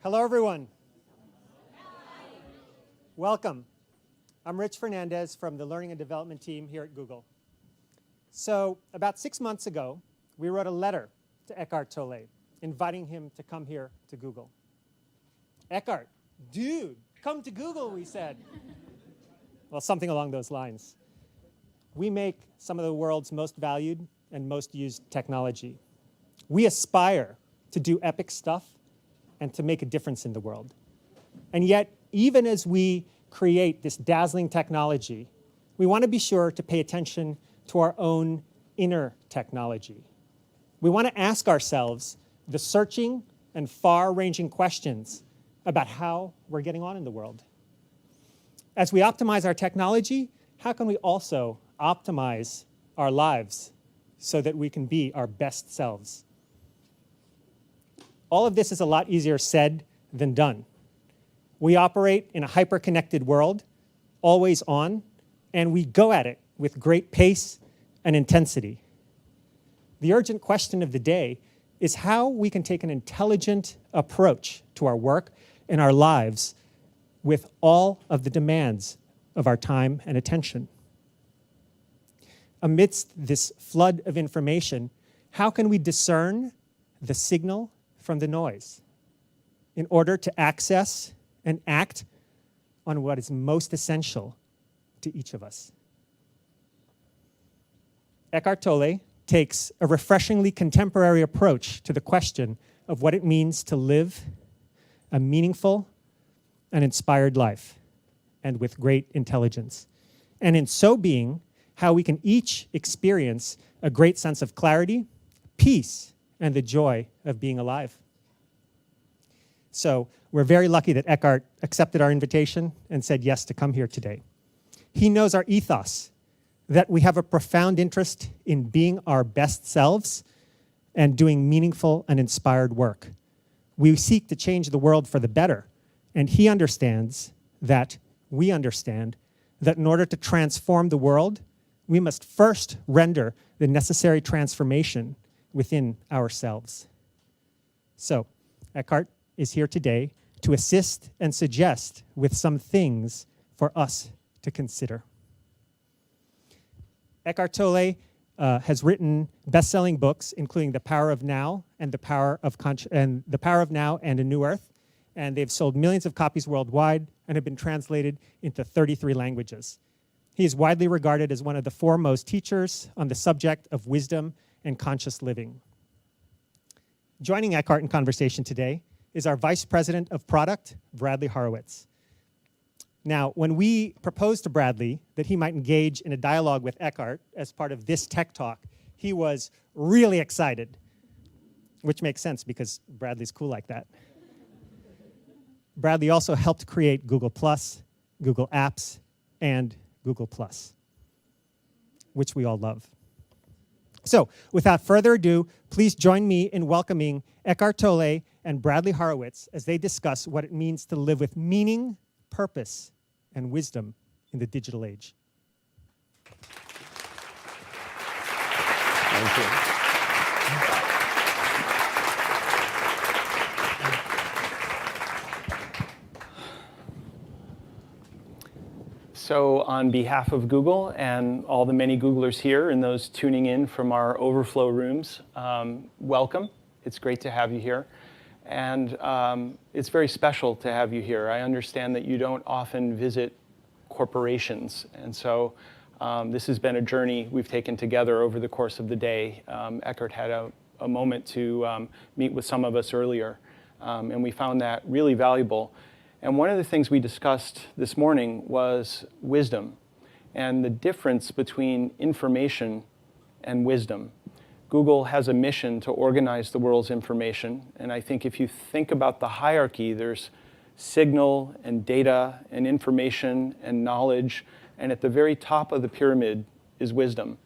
Hello, everyone. Welcome. I'm Rich Fernandez from the Learning and Development team here at Google. So about 6 months ago, we wrote a letter to Eckhart Tolle, inviting him to come here to Google. Eckhart, dude, come to Google, we said. Well, something along those lines. We make some of the world's most valued and most used technology. We aspire to do epic stuff and to make a difference in the world. And yet, even as we create this dazzling technology, we want to be sure to pay attention to our own inner technology. We want to ask ourselves the searching and far-ranging questions about how we're getting on in the world. As we optimize our technology, how can we also optimize our lives so that we can be our best selves? All of this is a lot easier said than done. We operate in a hyper-connected world, always on, and we go at it with great pace and intensity. The urgent question of the day is how we can take an intelligent approach to our work and our lives with all of the demands of our time and attention. Amidst this flood of information, how can we discern the signal from the noise in order to access and act on what is most essential to each of us? Eckhart Tolle takes a refreshingly contemporary approach to the question of what it means to live a meaningful and inspired life, and with great intelligence. And in so being, how we can each experience a great sense of clarity, peace, and the joy of being alive. So we're very lucky that Eckhart accepted our invitation and said yes to come here today. He knows our ethos, that we have a profound interest in being our best selves and doing meaningful and inspired work. We seek to change the world for the better, and he understands that we understand that in order to transform the world, we must first render the necessary transformation within ourselves. So, Eckhart is here today to assist and suggest with some things for us to consider. Eckhart Tolle has written best-selling books, including The Power of Now and The Power of Now and A New Earth, and they've sold millions of copies worldwide and have been translated into 33 languages. He is widely regarded as one of the foremost teachers on the subject of wisdom and conscious living. Joining Eckhart in conversation today is our Vice President of Product, Bradley Horowitz. Now, when we proposed to Bradley that he might engage in a dialogue with Eckhart as part of this tech talk, he was really excited, which makes sense because Bradley's cool like that. Bradley also helped create Google+, Google Apps, and Google+, which we all love. So, without further ado, please join me in welcoming Eckhart Tolle and Bradley Horowitz as they discuss what it means to live with meaning, purpose, and wisdom in the digital age. Thank you. So on behalf of Google and all the many Googlers here and those tuning in from our overflow rooms, welcome. It's great to have you here. And it's very special to have you here. I understand that you don't often visit corporations. And so this has been a journey we've taken together over the course of the day. Eckhart had a moment to meet with some of us earlier. And we found that really valuable. And one of the things we discussed this morning was wisdom and the difference between information and wisdom. Google has a mission to organize the world's information. And I think if you think about the hierarchy, there's signal and data and information and knowledge. And at the very top of the pyramid is wisdom.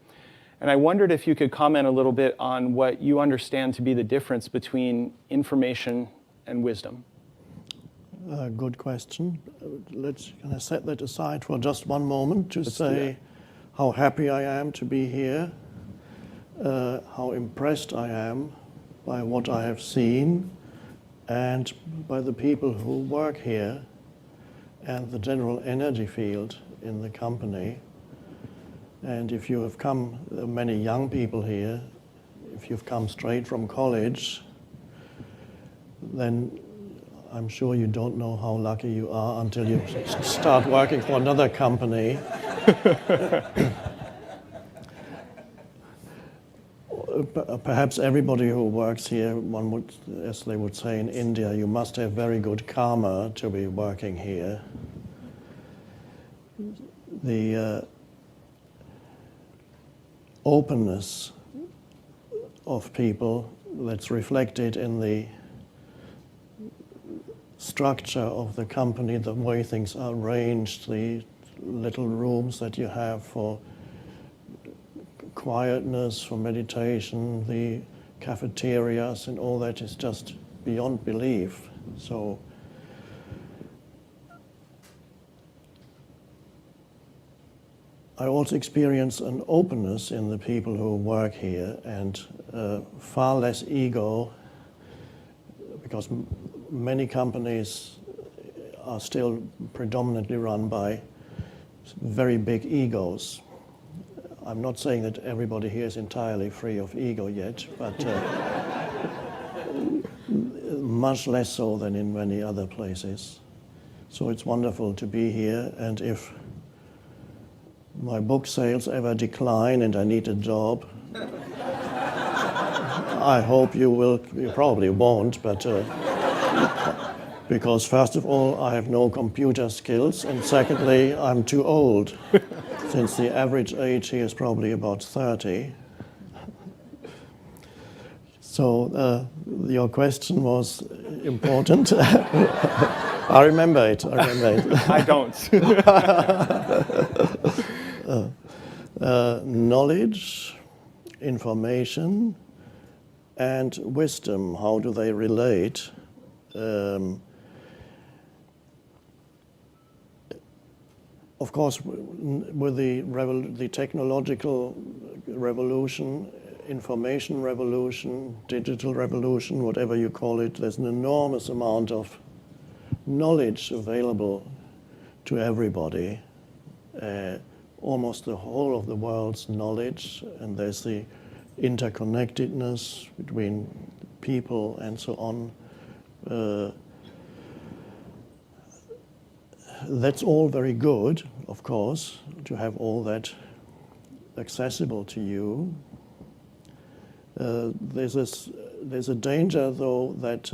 And I wondered if you could comment a little bit on what you understand to be the difference between information and wisdom. Good question. Can I set that aside for just one moment to say how happy I am to be here, how impressed I am by what I have seen, and by the people who work here and the general energy field in the company. And if you have come, there are many young people here, if you've come straight from college, then I'm sure you don't know how lucky you are until you start working for another company. Perhaps everybody who works here, one would, as they would say in India, you must have very good karma to be working here. The openness of people that's reflected in the structure of the company, the way things are arranged, the little rooms that you have for quietness, for meditation, the cafeterias and all that is just beyond belief. So I also experience an openness in the people who work here and far less ego, because many companies are still predominantly run by very big egos. I'm not saying that everybody here is entirely free of ego yet, but much less so than in many other places. So it's wonderful to be here, and if my book sales ever decline and I need a job, I hope you will, you probably won't, but because first of all, I have no computer skills, and secondly, I'm too old, since the average age here is probably about 30. So your question was important. I remember it. I don't. Knowledge, information, and wisdom, how do they relate? Of course, with the technological revolution, information revolution, digital revolution, whatever you call it, there's an enormous amount of knowledge available to everybody, almost the whole of the world's knowledge, and there's the interconnectedness between people and so on. That's all very good, of course, to have all that accessible to you. There's a danger, though, that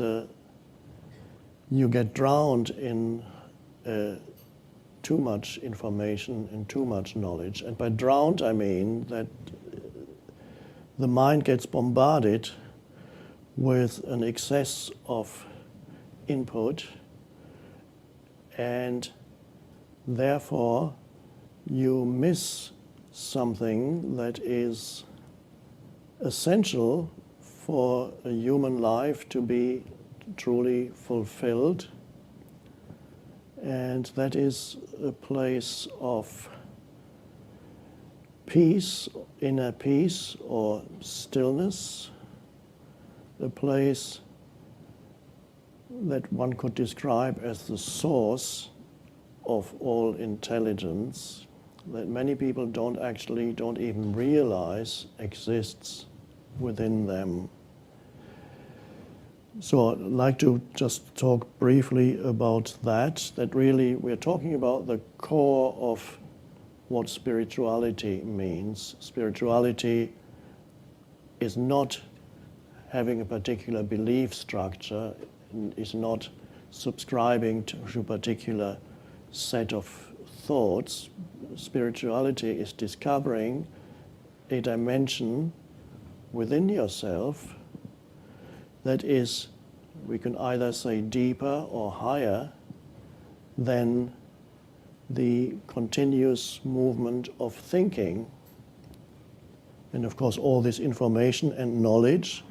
you get drowned in too much information and too much knowledge. And by drowned, I mean that the mind gets bombarded with an excess of input, and therefore you miss something that is essential for a human life to be truly fulfilled, and that is a place of peace, inner peace or stillness, a place that one could describe as the source of all intelligence, that many people don't even realize exists within them. So I'd like to just talk briefly about that really we're talking about the core of what spirituality means. Spirituality is not having a particular belief structure, is not subscribing to a particular set of thoughts. Spirituality is discovering a dimension within yourself that is, we can either say deeper or higher than the continuous movement of thinking. And of course, all this information and knowledge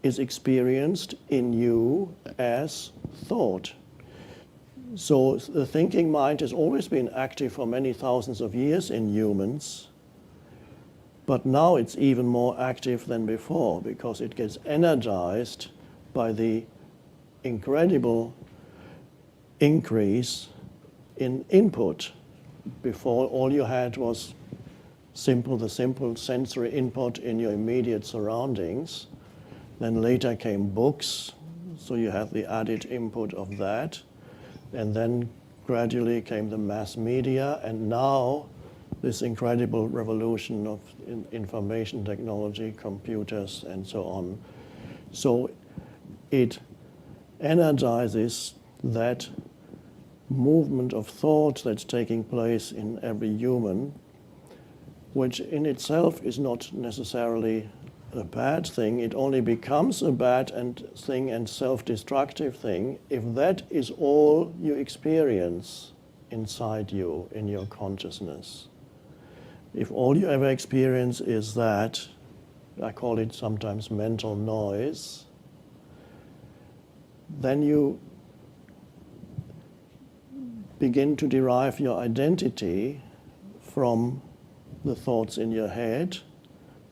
is experienced in you as thought. So the thinking mind has always been active for many thousands of years in humans, but now it's even more active than before because it gets energized by the incredible increase in input. Before, all you had was the simple sensory input in your immediate surroundings. Then later came books, so you had the added input of that. And then gradually came the mass media, and now this incredible revolution of information technology, computers, and so on. So it energizes that movement of thought that's taking place in every human, which in itself is not necessarily a bad thing. It only becomes a bad thing and self-destructive thing if that is all you experience inside you, in your consciousness. If all you ever experience is that, I call it sometimes mental noise, then you begin to derive your identity from the thoughts in your head,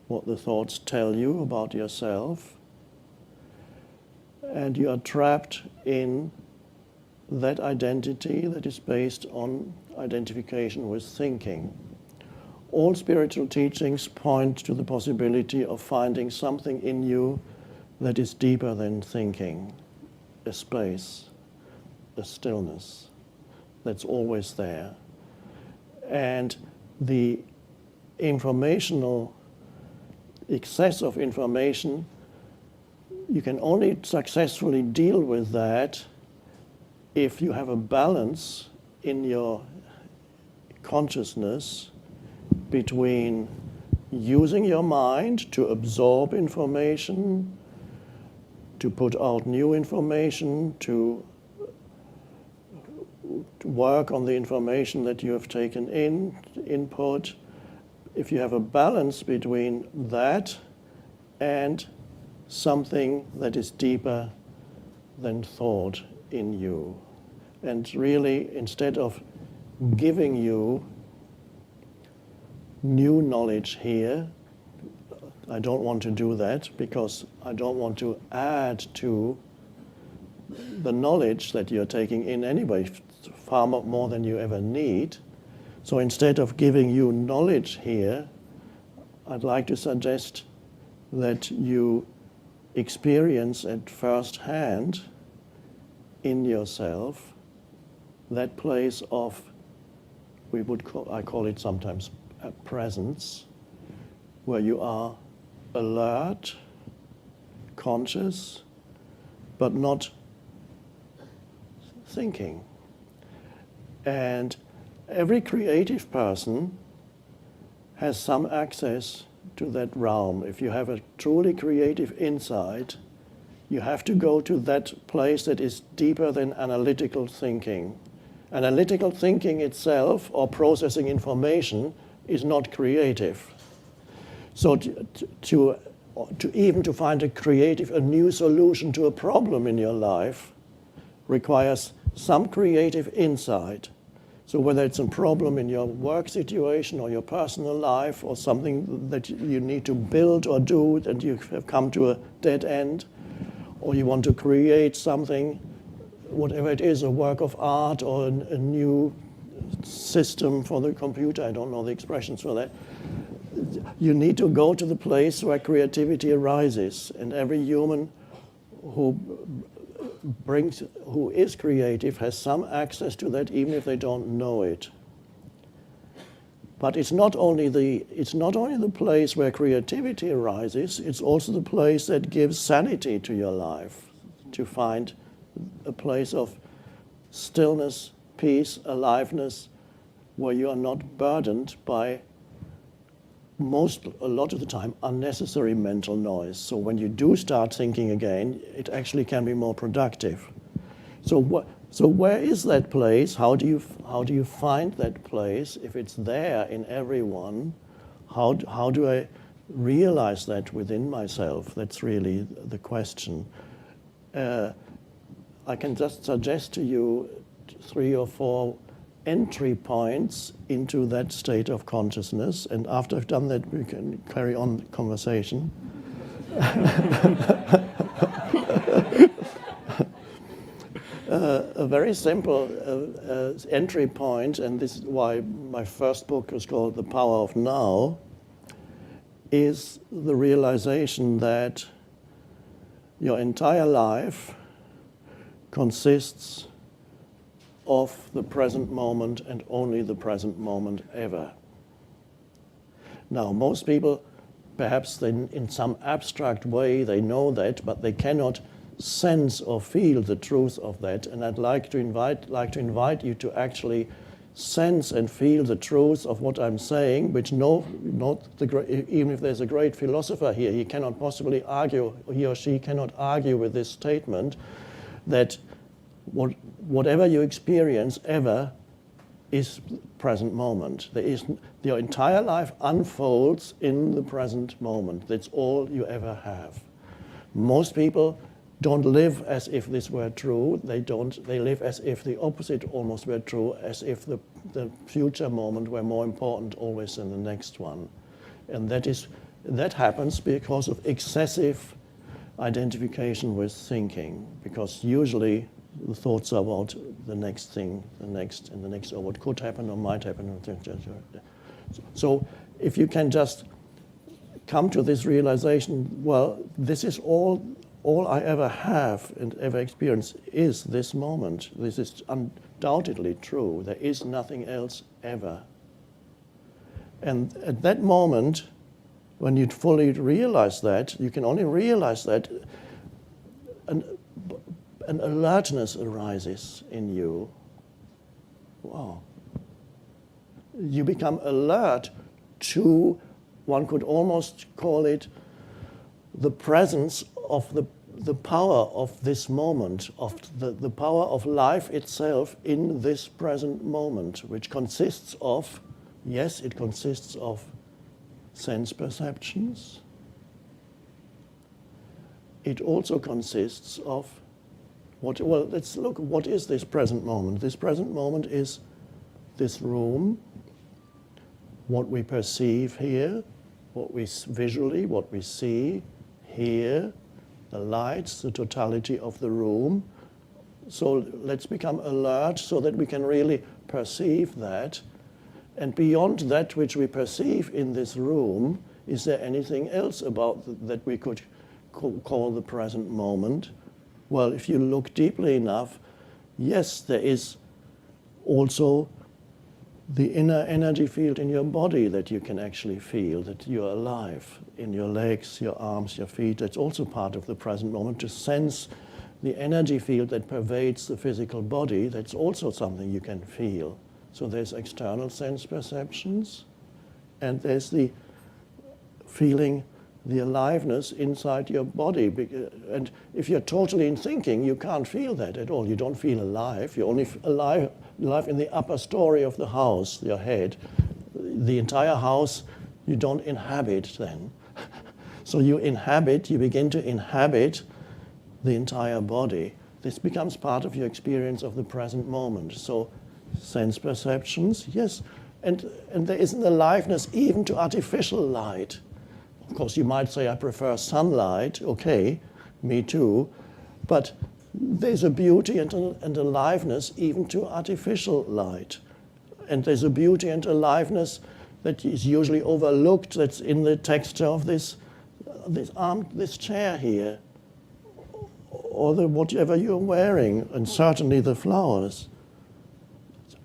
what the thoughts tell you about yourself, and you are trapped in that identity that is based on identification with thinking. All spiritual teachings point to the possibility of finding something in you that is deeper than thinking, a space, a stillness that's always there. And the informational excess of information, you can only successfully deal with that if you have a balance in your consciousness between using your mind to absorb information, to put out new information, to work on the information that you have taken in, input. If you have a balance between that and something that is deeper than thought in you. And really, instead of giving you new knowledge here, I don't want to do that because I don't want to add to the knowledge that you're taking in anyway, far more than you ever need. So instead of giving you knowledge here, I'd like to suggest that you experience at first hand in yourself that place of, I call it sometimes a presence, where you are alert, conscious, but not thinking. And every creative person has some access to that realm. If you have a truly creative insight, you have to go to that place that is deeper than analytical thinking. Analytical thinking itself, or processing information, is not creative. So to find a new solution to a problem in your life requires some creative insight. So whether it's a problem in your work situation or your personal life or something that you need to build or do and you have come to a dead end, or you want to create something, whatever it is, a work of art or a new system for the computer, I don't know the expressions for that, you need to go to the place where creativity arises. And every human who is creative has some access to that, even if they don't know it. But it's not only the place where creativity arises, it's also the place that gives sanity to your life, to find a place of stillness, peace, aliveness, where you are not burdened by a lot of the time, unnecessary mental noise. So when you do start thinking again, it actually can be more productive. So where is that place? How do you find that place? If it's there in everyone, how do I realize that within myself? That's really the question. I can just suggest to you 3 or 4 entry points into that state of consciousness, and after I've done that, we can carry on the conversation. a very simple entry point, and this is why my first book is called The Power of Now, is the realization that your entire life consists of the present moment and only the present moment ever. Now, most people, perhaps then in some abstract way, they know that, but they cannot sense or feel the truth of that. And I'd like to invite you to actually sense and feel the truth of what I'm saying, which even if there's a great philosopher here, he cannot possibly argue, he or she cannot argue with this statement that whatever you experience ever is present moment. Your entire life unfolds in the present moment. That's all you ever have. Most people don't live as if this were true. They live as if the opposite almost were true, as if the future moment were more important always than the next one. And that happens because of excessive identification with thinking, because usually the thoughts are about the next thing, the next, or what could happen or might happen. So if you can just come to this realization, well, this is all I ever have and ever experience is this moment. This is undoubtedly true. There is nothing else ever. And at that moment, when you fully realize that, you can only realize that an alertness arises in you. Wow. You become alert to, one could almost call it, the presence of the power of this moment, of the power of life itself in this present moment, which consists of, yes, it consists of sense perceptions. It also consists of let's look, what is this present moment? This present moment is this room, what we perceive here, what we see, hear, the lights, the totality of the room. So let's become alert so that we can really perceive that. And beyond that which we perceive in this room, is there anything else about that we could call the present moment? Well, if you look deeply enough, yes, there is also the inner energy field in your body that you can actually feel, that you're alive, in your legs, your arms, your feet. That's also part of the present moment. To sense the energy field that pervades the physical body, that's also something you can feel. So there's external sense perceptions, and there's the feeling, the aliveness inside your body. And if you're totally in thinking, you can't feel that at all. You don't feel alive. You're only alive in the upper story of the house, your head. The entire house, you don't inhabit then. So you begin to inhabit the entire body. This becomes part of your experience of the present moment. So sense perceptions, yes. And there is an aliveness even to artificial light. Of course, you might say, I prefer sunlight. Okay, me too. But there's a beauty and aliveness even to artificial light. And there's a beauty and aliveness that is usually overlooked, that's in the texture of this chair here, or whatever you're wearing, and certainly the flowers.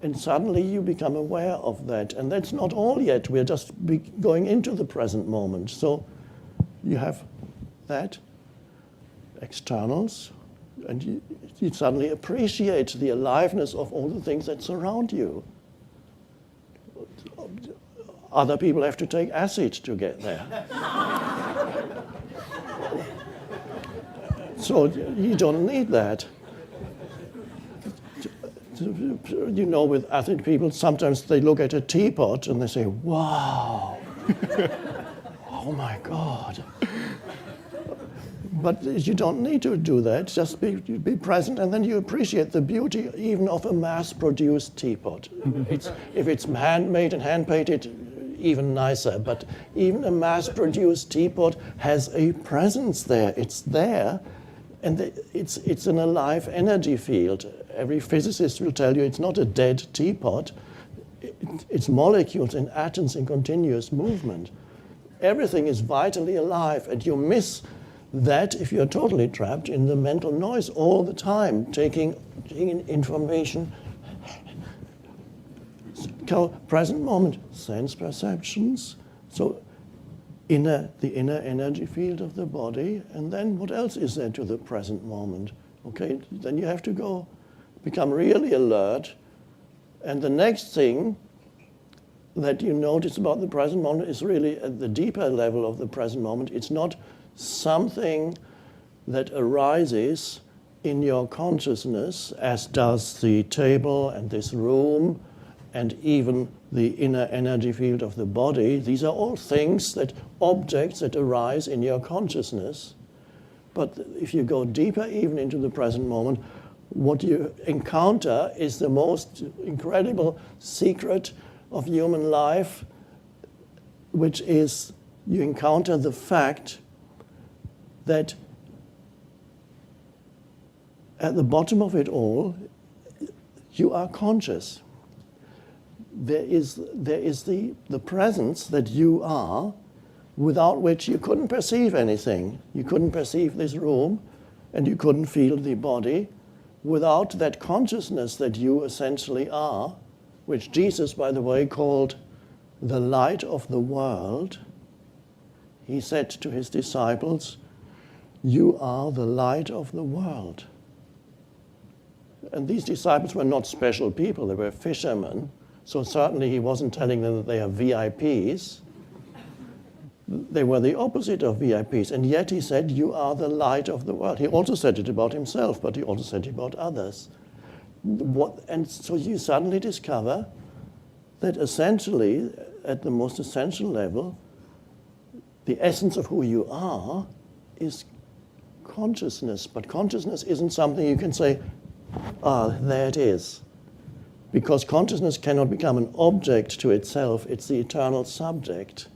And suddenly you become aware of that. And that's not all yet. We're just going into the present moment. So you have that, externals, and you suddenly appreciate the aliveness of all the things that surround you. Other people have to take acid to get there. So you don't need that. You know, with acid people, sometimes they look at a teapot and they say, wow, oh my God. But you don't need to do that. Just be present, and then you appreciate the beauty even of a mass-produced teapot. If it's handmade and hand-painted, even nicer. But even a mass-produced teapot has a presence there. It's there, And it's an alive energy field. Every physicist will tell you it's not a dead teapot. It's molecules and atoms in continuous movement. Everything is vitally alive, and you miss that if you're totally trapped in the mental noise all the time, taking in information. Present moment, sense perceptions. So the inner energy field of the body, and then what else is there to the present moment? Okay, then you have to become really alert. And the next thing that you notice about the present moment is really at the deeper level of the present moment. It's not something that arises in your consciousness, as does the table and this room and even the inner energy field of the body. These are all objects that arise in your consciousness. But if you go deeper even into the present moment, what you encounter is the most incredible secret of human life, which is you encounter the fact that at the bottom of it all, you are conscious. There is the presence that you are, without which you couldn't perceive anything. You couldn't perceive this room, and you couldn't feel the body. Without that consciousness that you essentially are, which Jesus, by the way, called the light of the world, he said to his disciples, "You are the light of the world." And these disciples were not special people, they were fishermen. So certainly he wasn't telling them that they are VIPs. They were the opposite of VIPs, and yet he said, "You are the light of the world." He also said it about himself, but he also said it about others. And so you suddenly discover that essentially, at the most essential level, the essence of who you are is consciousness. But consciousness isn't something you can say, there it is. Because consciousness cannot become an object to itself, it's the eternal subject.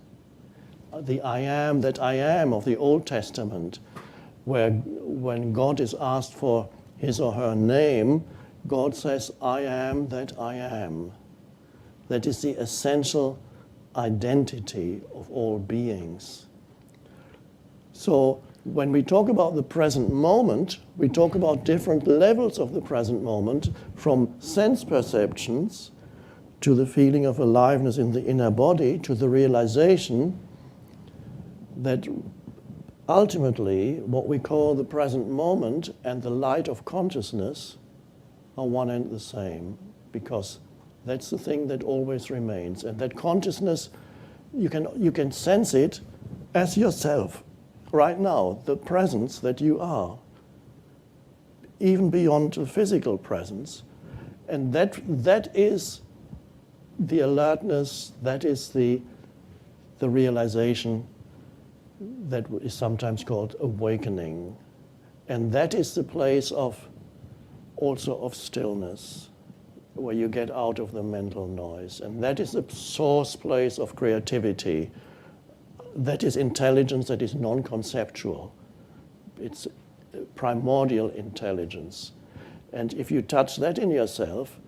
The I am that I am of the Old Testament, where when God is asked for his or her name, God says, "I am that I am." That is the essential identity of all beings. So when we talk about the present moment, we talk about different levels of the present moment, from sense perceptions to the feeling of aliveness in the inner body, to the realization that ultimately what we call the present moment and the light of consciousness are one and the same, because that's the thing that always remains. And that consciousness, you can sense it as yourself right now, the presence that you are, even beyond the physical presence. And that is the alertness, that is the realization that is sometimes called awakening. And that is the place also of stillness, where you get out of the mental noise. And that is the source place of creativity. That is intelligence that is non-conceptual. It's primordial intelligence. And if you touch that in yourself,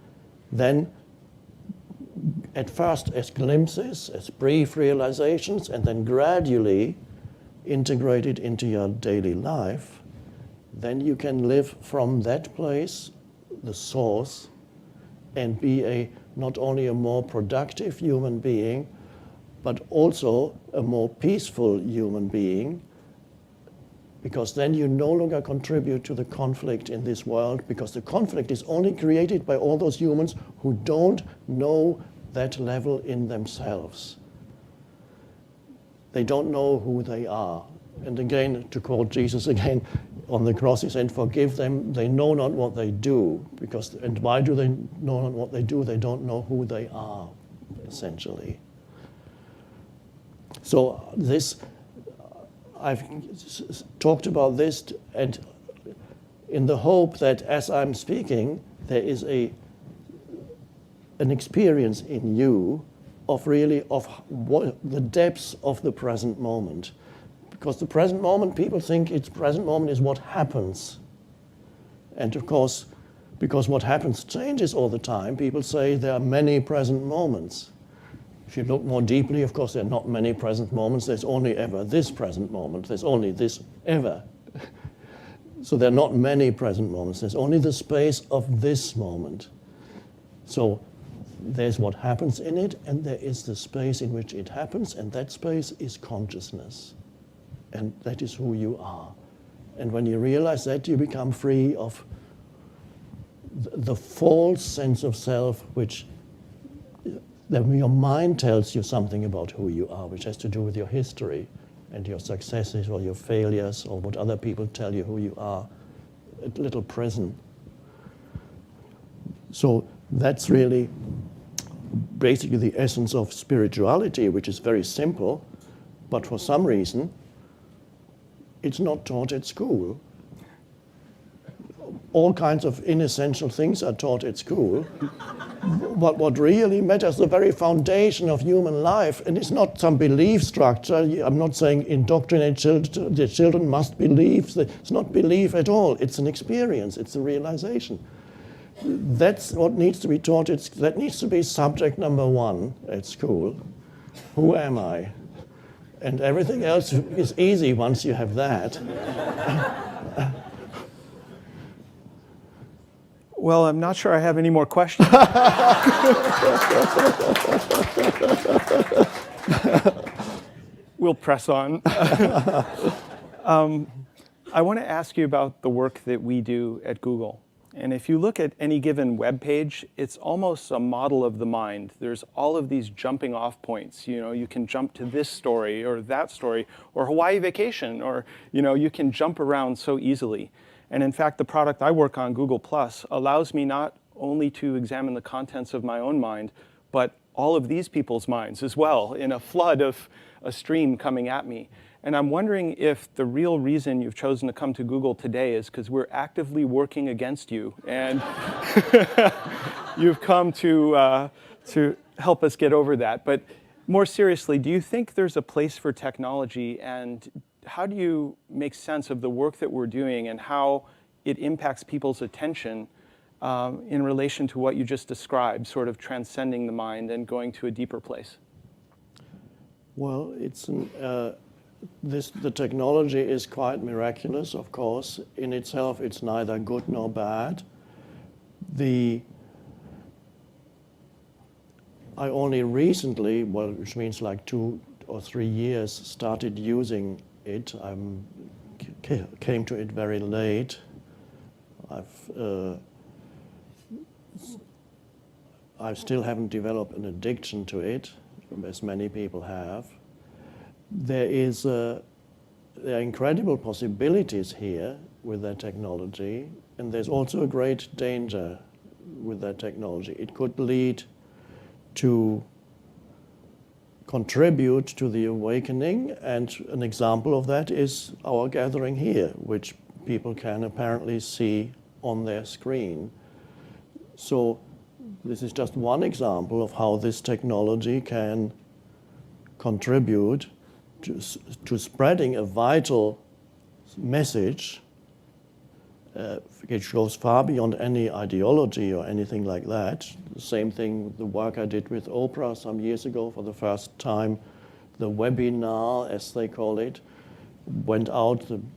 then at first as glimpses, as brief realizations, and then gradually integrate it into your daily life, then you can live from that place, the source, and be not only a more productive human being, but also a more peaceful human being, because then you no longer contribute to the conflict in this world, because the conflict is only created by all those humans who don't know that level in themselves. They don't know who they are. And again, to quote Jesus again, on the cross he said, "Forgive them, they know not what they do." And why do they know not what they do? They don't know who they are, essentially. So I've talked about this, and in the hope that as I'm speaking, there is an experience in you of the depths of the present moment. Because the present moment, people think it's present moment is what happens. And of course, because what happens changes all the time, people say there are many present moments. If you look more deeply, of course, there are not many present moments. There's only ever this present moment. There's only this ever. So there are not many present moments. There's only the space of this moment. So there's what happens in it, and there is the space in which it happens, and that space is consciousness. And that is who you are. And when you realize that, you become free of the false sense of self, which your mind tells you something about who you are, which has to do with your history and your successes or your failures or what other people tell you who you are. A little prison. So that's really basically the essence of spirituality, which is very simple, but for some reason, it's not taught at school. All kinds of inessential things are taught at school. But what really matters, the very foundation of human life, and it's not some belief structure. I'm not saying indoctrinate children, the children must believe. It's not belief at all. It's an experience. It's a realization. That's what needs to be taught. That needs to be subject number one at school. Who am I? And everything else is easy once you have that. Well, I'm not sure I have any more questions. We'll press on. I want to ask you about the work that we do at Google. And if you look at any given web page, it's almost a model of the mind. There's all of these jumping off points. You know, you can jump to this story or that story or Hawaii vacation, or you can jump around so easily. And in fact, the product I work on, Google Plus, allows me not only to examine the contents of my own mind, but all of these people's minds as well, in a flood of a stream coming at me. And I'm wondering if the real reason you've chosen to come to Google today is because we're actively working against you, and you've come to help us get over that. But more seriously, do you think there's a place for technology, and how do you make sense of the work that we're doing and how it impacts people's attention in relation to what you just described, sort of transcending the mind and going to a deeper place? Well, the technology is quite miraculous, of course. In itself, it's neither good nor bad. I only recently, which means like 2 or 3 years, started using it. I came to it very late. I still haven't developed an addiction to it, as many people have. There are incredible possibilities here with that technology, and there's also a great danger with that technology. It could lead to contribute to the awakening, and an example of that is our gathering here, which people can apparently see on their screen. So this is just one example of how this technology can contribute to spreading a vital message which goes far beyond any ideology or anything like that. The same thing with the work I did with Oprah some years ago. For the first time, the webinar, as they call it, went out, and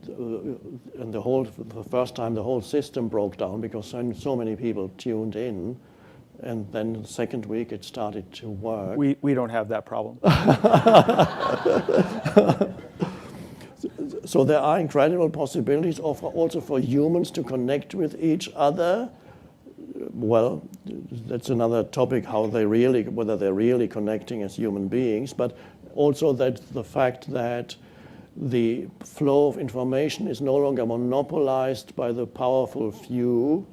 for the first time the whole system broke down because so many people tuned in. And then the second week it started to work. We don't have that problem. So there are incredible possibilities also for humans to connect with each other. Well, that's another topic, whether they're really connecting as human beings, but also that the fact that the flow of information is no longer monopolized by the powerful few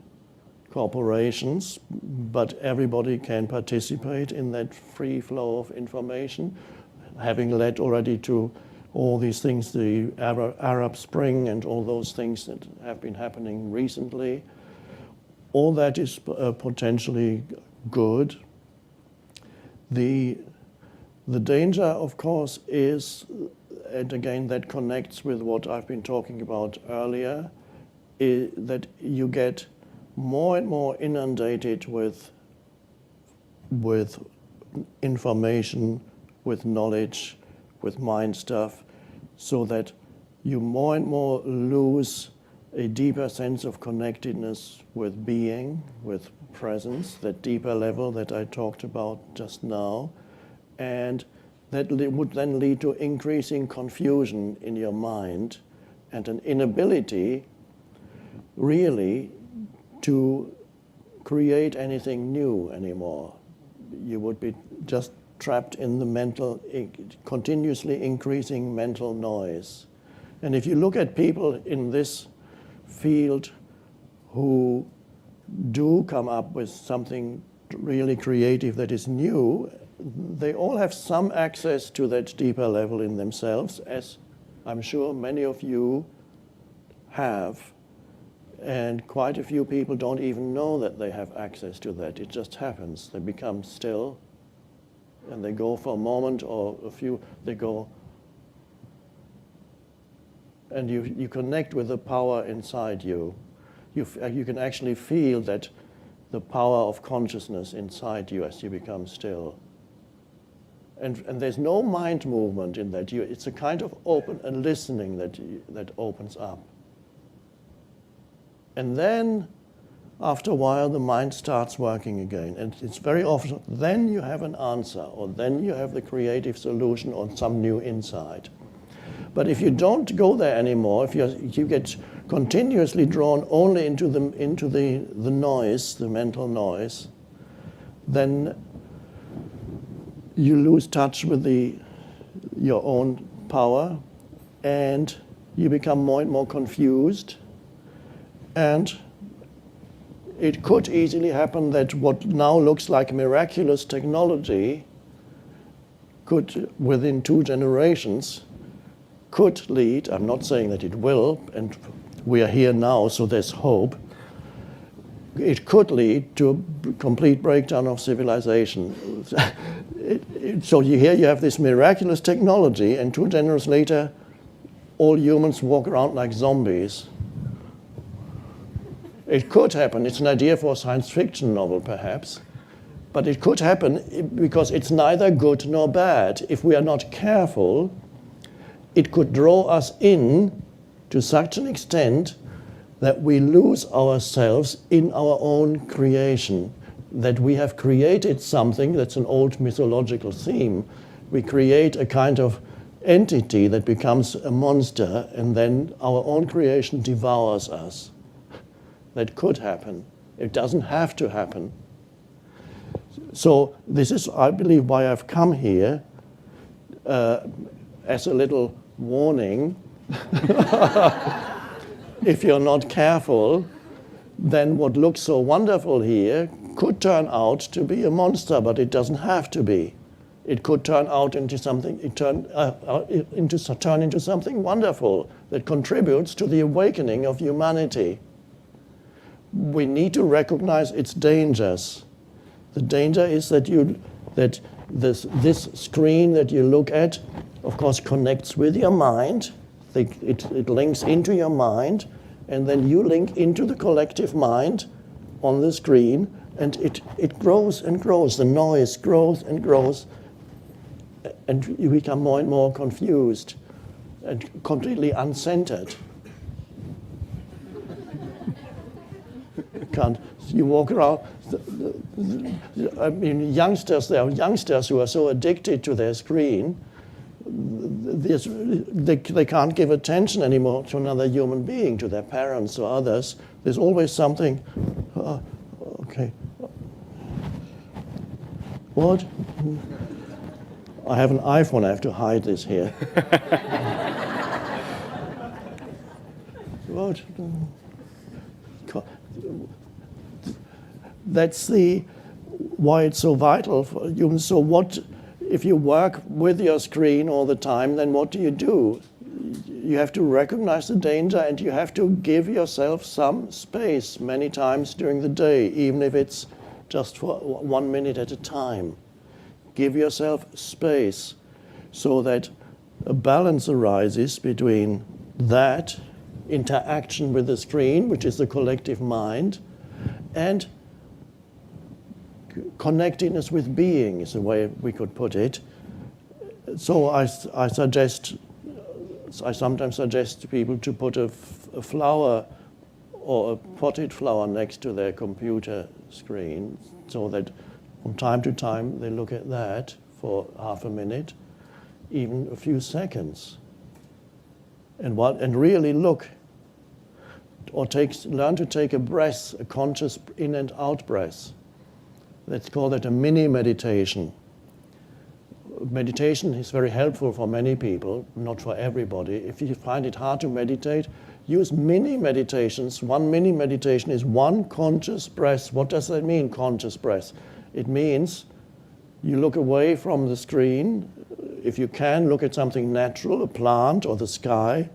corporations, but everybody can participate in that free flow of information, having led already to all these things, the Arab Spring and all those things that have been happening recently. All that is potentially good. The danger, of course, is, and again that connects with what I've been talking about earlier, is that you get more and more inundated with information, with knowledge, with mind stuff, so that you more and more lose a deeper sense of connectedness with being, with presence, that deeper level that I talked about just now. And that would then lead to increasing confusion in your mind and an inability really to create anything new anymore. You would be just trapped in the mental, continuously increasing mental noise. And if you look at people in this field who do come up with something really creative that is new, they all have some access to that deeper level in themselves, as I'm sure many of you have. And quite a few people don't even know that they have access to that. It just happens. They become still, and they go for a moment or a few, they go, and you connect with the power inside you. You can actually feel that the power of consciousness inside you as you become still. And there's no mind movement in that. It's a kind of open and listening that opens up. And then, after a while, the mind starts working again. And it's very often, then you have an answer, or then you have the creative solution or some new insight. But if you don't go there anymore, if you get continuously drawn only into the noise, the mental noise, then you lose touch with your own power, and you become more and more confused. And it could easily happen that what now looks like miraculous technology could, within 2 generations, could lead, I'm not saying that it will, and we are here now, so there's hope, it could lead to a complete breakdown of civilization. So here you have this miraculous technology, and 2 generations later, all humans walk around like zombies. It could happen. It's an idea for a science fiction novel, perhaps. But it could happen because it's neither good nor bad. If we are not careful, it could draw us in to such an extent that we lose ourselves in our own creation, that we have created something that's an old mythological theme. We create a kind of entity that becomes a monster, and then our own creation devours us. That could happen. It doesn't have to happen. So this is, I believe, why I've come here as a little warning. If you're not careful, then what looks so wonderful here could turn out to be a monster, but it doesn't have to be. It could turn out into something, turn into something wonderful that contributes to the awakening of humanity. We need to recognize its dangers. The danger is that this screen that you look at, of course, connects with your mind. It links into your mind, and then you link into the collective mind on the screen, and it grows and grows. The noise grows and grows, and you become more and more confused and completely uncentered. You walk around, I mean, there are youngsters who are so addicted to their screen, they can't give attention anymore to another human being, to their parents or others. There's always something, okay. What? I have an iPhone, I have to hide this here. What? That's why it's so vital for humans. So what, if you work with your screen all the time, then what do? You have to recognize the danger, and you have to give yourself some space many times during the day, even if it's just for 1 minute at a time. Give yourself space so that a balance arises between that interaction with the screen, which is the collective mind, and connectedness with being is the way we could put it. So I sometimes suggest to people to put a flower or a potted flower next to their computer screen, so that from time to time they look at that for half a minute, even a few seconds, and really look, or learn to take a breath, a conscious in and out breath. Let's call that a mini meditation. Meditation is very helpful for many people, not for everybody. If you find it hard to meditate, use mini meditations. One mini meditation is one conscious breath. What does that mean, conscious breath? It means you look away from the screen. If you can, look at something natural, a plant or the sky.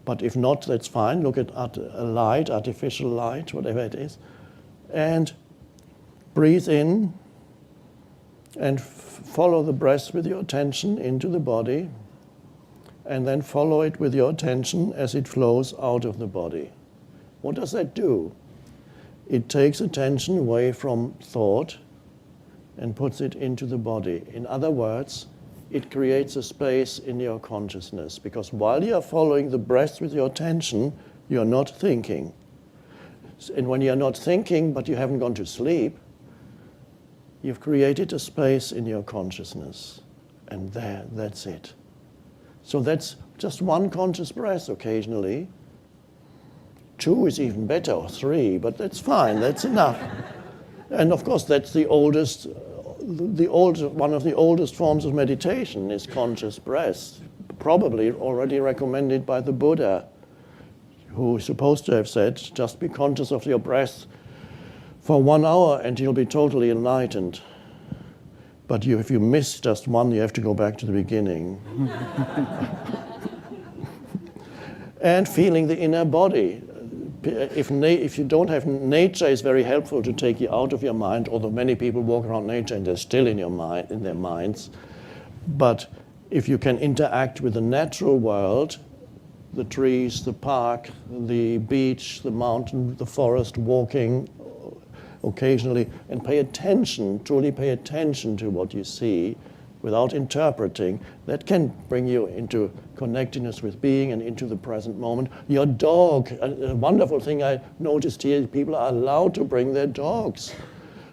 But if not, that's fine. Look at a light, artificial light, whatever it is. And breathe in and follow the breath with your attention into the body, and then follow it with your attention as it flows out of the body. What does that do? It takes attention away from thought and puts it into the body. In other words, it creates a space in your consciousness, because while you are following the breath with your attention, you're not thinking. And when you're not thinking, but you haven't gone to sleep, you've created a space in your consciousness, and that's it. So that's just one conscious breath occasionally. 2 is even better, or 3, but that's fine, that's enough. And of course, that's one of the oldest forms of meditation is conscious breath, probably already recommended by the Buddha, who is supposed to have said, just be conscious of your breath for 1 hour and you'll be totally enlightened. But if you miss just one, you have to go back to the beginning. And feeling the inner body. If you don't have nature, is very helpful to take you out of your mind, although many people walk around nature and they're still in their minds. But if you can interact with the natural world, the trees, the park, the beach, the mountain, the forest, walking occasionally, and pay attention, truly pay attention to what you see without interpreting, that can bring you into connectedness with being and into the present moment. Your dog, a wonderful thing I noticed here, people are allowed to bring their dogs.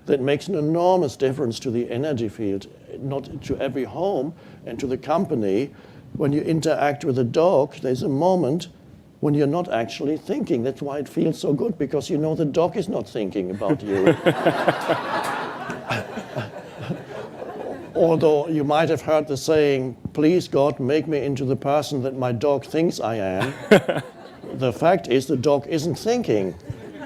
That makes an enormous difference to the energy field, not to every home and to the company. When you interact with a dog, there's a moment when you're not actually thinking. That's why it feels so good, because you know the dog is not thinking about you. Although you might have heard the saying, please God, make me into the person that my dog thinks I am. The fact is the dog isn't thinking.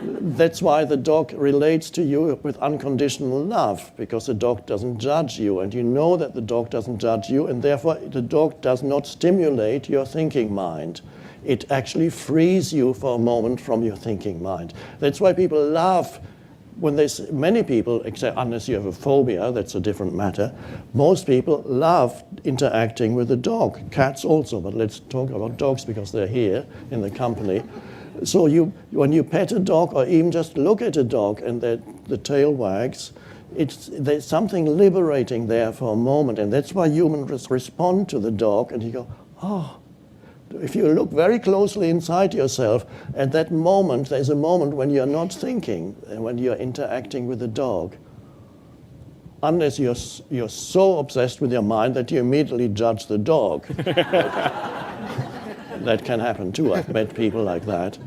That's why the dog relates to you with unconditional love, because the dog doesn't judge you, and you know that the dog doesn't judge you, and therefore the dog does not stimulate your thinking mind. It actually frees you for a moment from your thinking mind. That's why people laugh when many people, except unless you have a phobia, that's a different matter. Most people love interacting with a dog. Cats also, but let's talk about dogs because they're here in the company. So when you pet a dog or even just look at a dog and the tail wags, there's something liberating there for a moment, and that's why humans respond to the dog, and you go, oh. If you look very closely inside yourself, at that moment, there's a moment when you're not thinking, when you're interacting with the dog. Unless you're so obsessed with your mind that you immediately judge the dog. That can happen too. I've met people like that.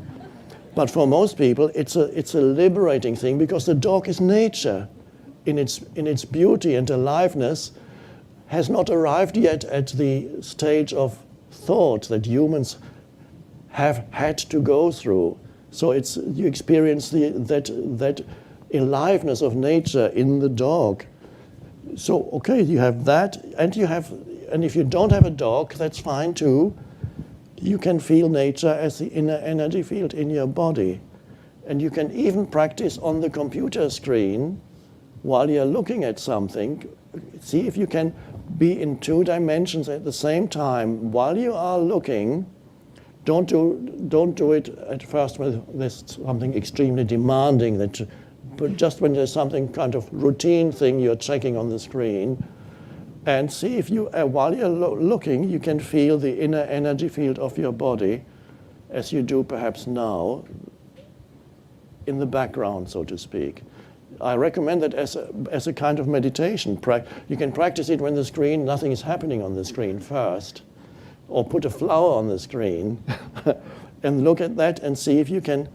But for most people, it's a liberating thing, because the dog is nature. In its beauty and aliveness, has not arrived yet at the stage of thought that humans have had to go through. So you experience that aliveness of nature in the dog. So okay, you have that, and if you don't have a dog, that's fine too. You can feel nature as the inner energy field in your body, and you can even practice on the computer screen while you're looking at something, see if you can be in 2 dimensions at the same time. While you are looking, don't do it at first when there's something extremely demanding, but just when there's something kind of routine thing you're checking on the screen. And see if you, while you're looking, you can feel the inner energy field of your body, as you do perhaps now, in the background, so to speak. I recommend that as a kind of meditation. You can practice it when the screen, nothing is happening on the screen first, or put a flower on the screen, and look at that and see if you can,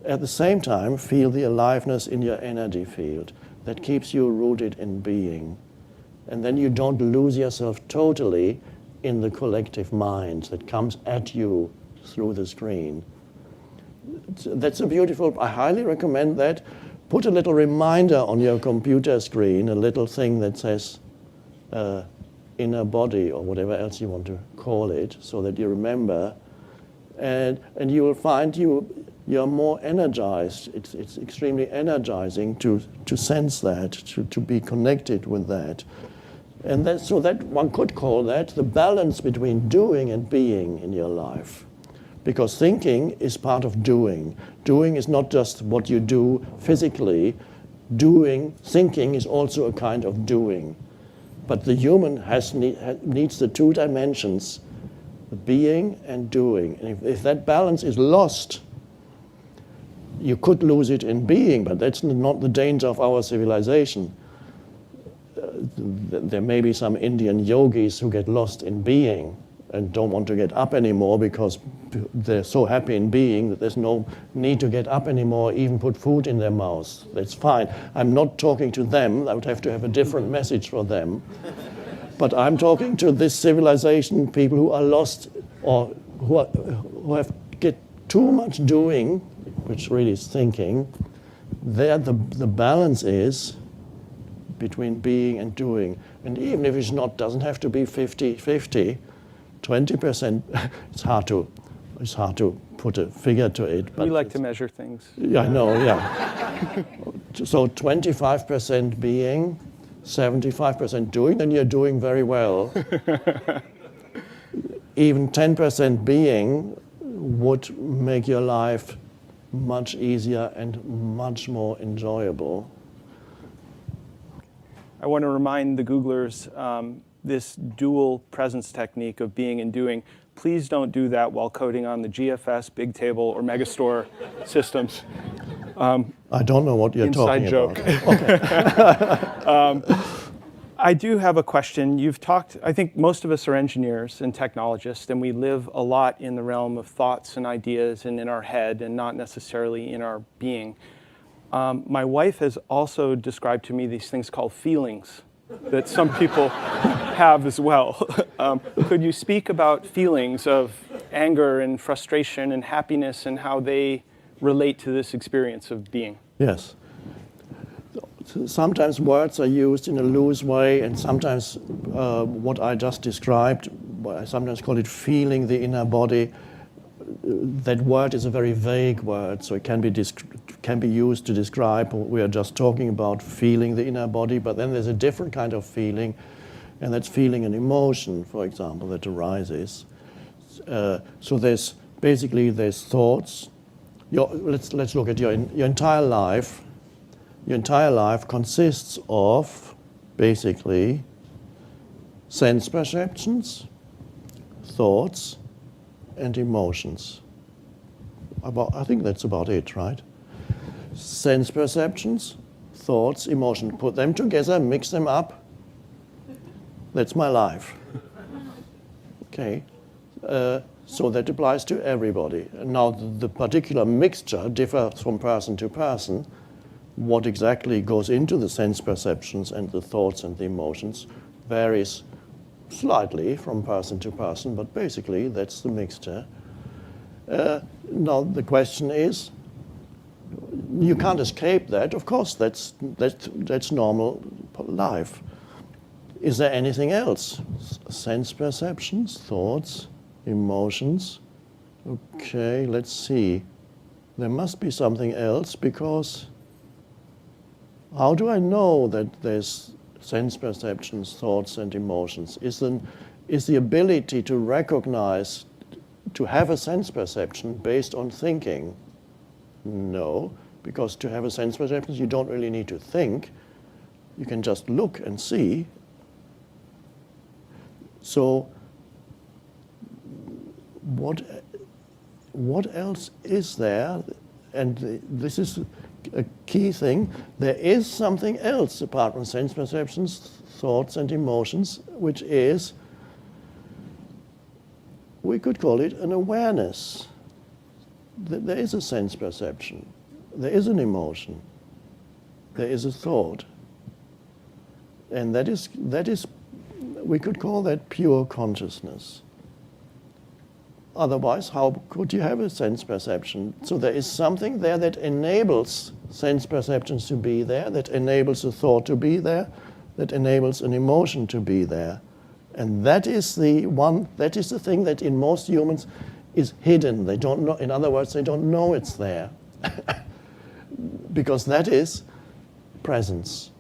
at the same time, feel the aliveness in your energy field that keeps you rooted in being. And then you don't lose yourself totally in the collective mind that comes at you through the screen. That's a beautiful, I highly recommend that. Put a little reminder on your computer screen, a little thing that says inner body or whatever else you want to call it, so that you remember. And you will find you're more energized. It's extremely energizing to sense that, to be connected with that. And so that one could call that the balance between doing and being in your life. Because thinking is part of doing. Doing is not just what you do physically. Thinking is also a kind of doing. But the human needs the 2 dimensions, the being and doing. And if that balance is lost, you could lose it in being, but that's not the danger of our civilization. There may be some Indian yogis who get lost in being and don't want to get up anymore because they're so happy in being that there's no need to get up anymore, even put food in their mouths. That's fine. I'm not talking to them. I would have to have a different message for them. But I'm talking to this civilization, people who are lost or who have get too much doing, which really is thinking. There the balance is between being and doing. And even if doesn't have to be 50-50, 20%, it's hard to put a figure to it. But we like to measure things. Yeah, I know, yeah. So 25% being, 75% doing, then you're doing very well. Even 10% being would make your life much easier and much more enjoyable. I want to remind the Googlers this dual presence technique of being and doing. Please don't do that while coding on the GFS, Bigtable, or Megastore systems. I don't know what you're talking joke. about. Okay. I do have a question. You've talked, I think most of us are engineers and technologists, and we live a lot in the realm of thoughts and ideas and in our head and not necessarily in our being. My wife has also described to me these things called feelings that some people have as well. Could you speak about feelings of anger and frustration and happiness and how they relate to this experience of being? Yes. Sometimes words are used in a loose way, and sometimes what I just described, I sometimes call it feeling the inner body. That word is a very vague word, so it can be used to describe what we are just talking about, feeling the inner body, but then there's a different kind of feeling, and that's feeling an emotion, for example, that arises. So there's thoughts. Let's look at your entire life. Your entire life consists of basically sense perceptions, thoughts, and emotions. I think that's about it, right? Sense perceptions, thoughts, emotions. Put them together, mix them up. That's my life. Okay. So that applies to everybody. Now, the particular mixture differs from person to person. What exactly goes into the sense perceptions and the thoughts and the emotions varies slightly from person to person, but basically that's the mixture. Now the question is, you can't escape that. Of course, that's normal life. Is there anything else? Sense perceptions, thoughts, emotions. Okay, let's see. There must be something else, because How do I know that there's sense perceptions, thoughts, and emotions? Is the ability to recognize, to have a sense perception based on thinking? No, because to have a sense perception, you don't really need to think. You can just look and see. So, what else is there? And this is a key thing. There is something else apart from sense perceptions, thoughts, and emotions, which is, we could call it an awareness. There is a sense perception. There is an emotion. There is a thought. And that is, we could call that pure consciousness. Otherwise, how could you have a sense perception? So there is something there that enables sense perceptions to be there, that enables a thought to be there, that enables an emotion to be there. And that is the thing that in most humans is hidden. They don't know, in other words, they don't know it's there. Because that is presence,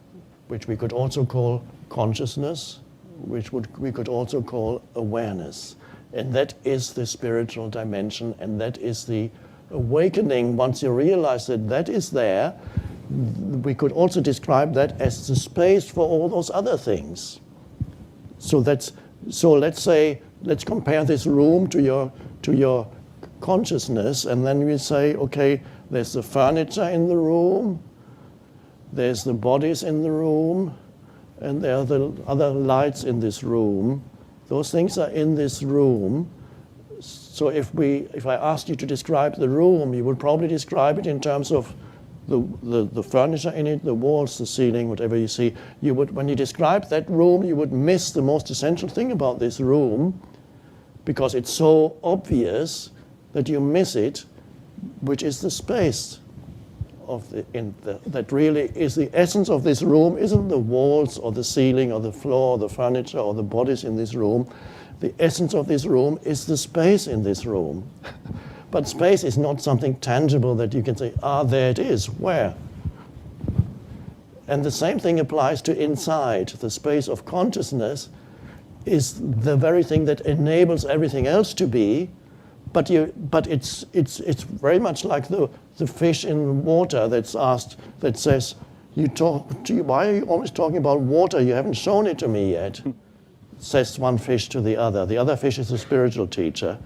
which we could also call consciousness, which we could also call awareness. And that is the spiritual dimension, and that is the awakening. Once you realize that that is there, we could also describe that as the space for all those other things. So let's say, let's compare this room to your consciousness, and then we say, okay, there's the furniture in the room, there's the bodies in the room, and there are the other lights in this room. Those things are in this room. So if I asked you to describe the room, you would probably describe it in terms of the furniture in it, the walls, the ceiling, whatever you see. When you describe that room, you would miss the most essential thing about this room, because it's so obvious that you miss it, which is the space that really is the essence of this room. Isn't the walls or the ceiling or the floor or the furniture or the bodies in this room. The essence of this room is the space in this room. But space is not something tangible that you can say, there it is. Where? And the same thing applies to inside. The space of consciousness is the very thing that enables everything else to be. But it's very much like the fish in water that says, why are you always talking about water? You haven't shown it to me yet. Says one fish to the other. The other fish is a spiritual teacher.